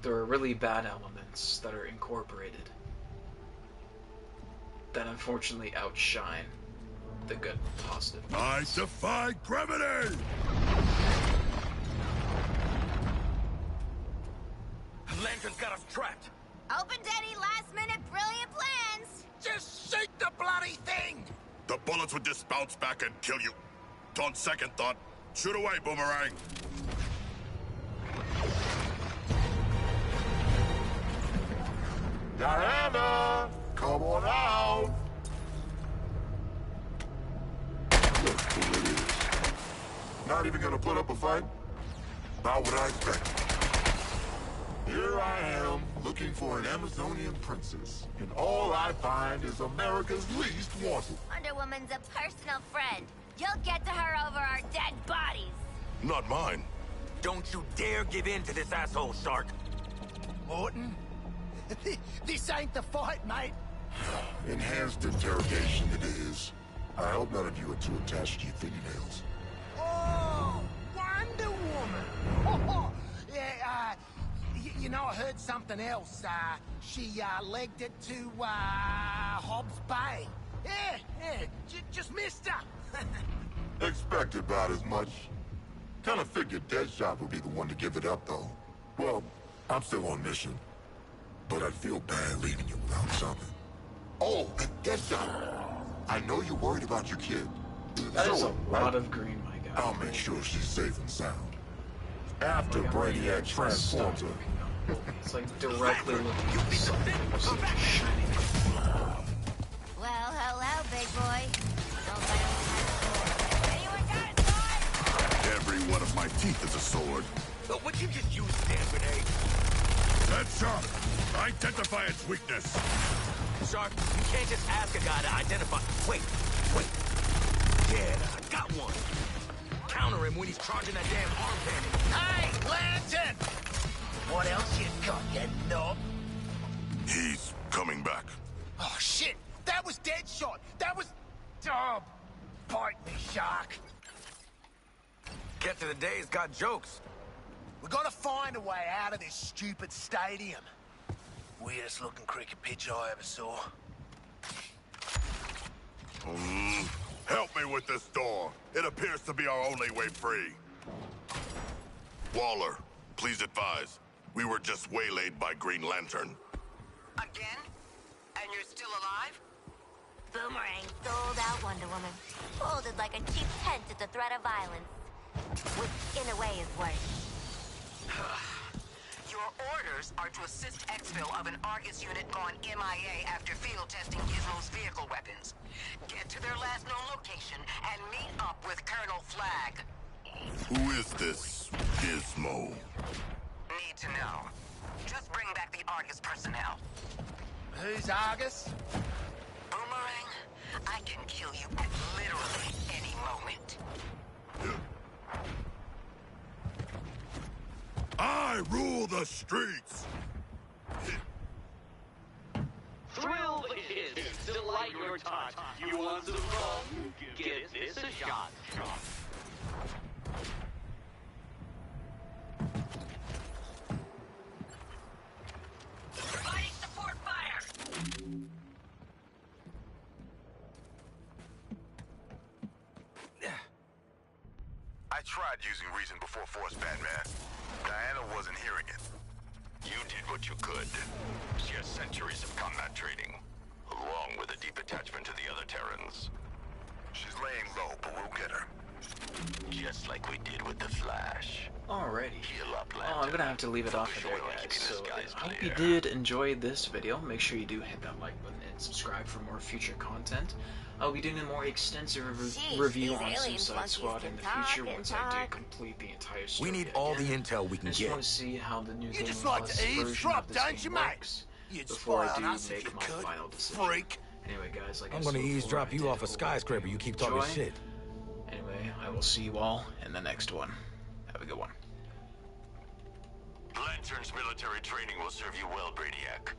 there are really bad elements that are incorporated that unfortunately outshine the good, positive elements. I defy gravity! Lance Lanterns got us trapped. Open to any last-minute brilliant plans. Just shoot the bloody thing! The bullets would just bounce back and kill you. On second thought, shoot away, Boomerang. Diana, come on out. Look who it is. Not even gonna put up a fight? Not what I expected. Here I am, looking for an Amazonian princess, and all I find is America's least wanted. Wonder Woman's a personal friend. You'll get to her over our dead bodies. Not mine. Don't you dare give in to this asshole, Shark. Morton? This ain't the fight, mate. Enhanced interrogation it is. I hope none of you are too attached to your fingernails. Oh, Wonder Woman. Oh, yeah, you know, I heard something else. She legged it to Hobbs Bay. Yeah, just missed her. Expected about as much. Kind of figured Deadshot would be the one to give it up, though. Well, I'm still on mission. But I'd feel bad leaving you without something. Oh, and Deadshot. I know you're worried about your kid. That is a lot of green, my guy. I'll make sure she's safe and sound. After Brainiac transforms her. It's like directly looking at something shining. Well, hello, big boy. Don't let him have a sword. Anyone got a sword? Every one of my teeth is a sword. Would you just use stand grenade? Deadshot! Identify its weakness. Shark, you can't just ask a guy to identify. Wait. Yeah, I got one. Counter him when he's charging that damn arm cannon. Hey, Lantern! What else you got, you knob? He's coming back. Oh, shit! That was Deadshot! That was... Oh, bite me, Shark. Get to the Day's got jokes. We gotta find a way out of this stupid stadium. Weirdest looking cricket pitch I ever saw. Help me with this door. It appears to be our only way free. Waller, please advise. We were just waylaid by Green Lantern. Again? And you're still alive? Boomerang sold out Wonder Woman. Folded like a cheap tent at the threat of violence. Which, in a way, is worse. Your orders are to assist exfil of an Argus unit gone MIA after field testing Gizmo's vehicle weapons. Get to their last known location and meet up with Colonel Flag. Who is this Gizmo? Need to know. Just bring back the Argus personnel. Who's Argus? Boomerang, I can kill you at literally any moment. I rule the streets! Thrill the kids, delight your touch. You want some fun? Give this a shot. Providing support fire! I tried using reason before force, Batman. Diana wasn't hearing it. You did what you could. She has centuries of combat training, along with a deep attachment to the other Terrans. She's laying low, but we'll get her. Just like we did with the Flash. Alrighty. Heal up, Oh, I'm gonna have to leave it off there, guys. So I hope you did enjoy this video. Make sure you do hit that like button and subscribe for more future content. I'll be doing a more extensive review on Suicide Squad in the future once I do complete the entire story. We need all the intel we can I just get. want to see how the new Game just like Plus to version eavesdrop, of this don't you, game mate? works You'd before spy I on do us if make you my could, final decision. freak. Anyway, guys, like I'm I gonna said eavesdrop before, you I off a did hope skyscraper. You keep talking enjoy. shit. Anyway, I will see you all in the next one. Have a good one. Lantern's military training will serve you well, Brainiac.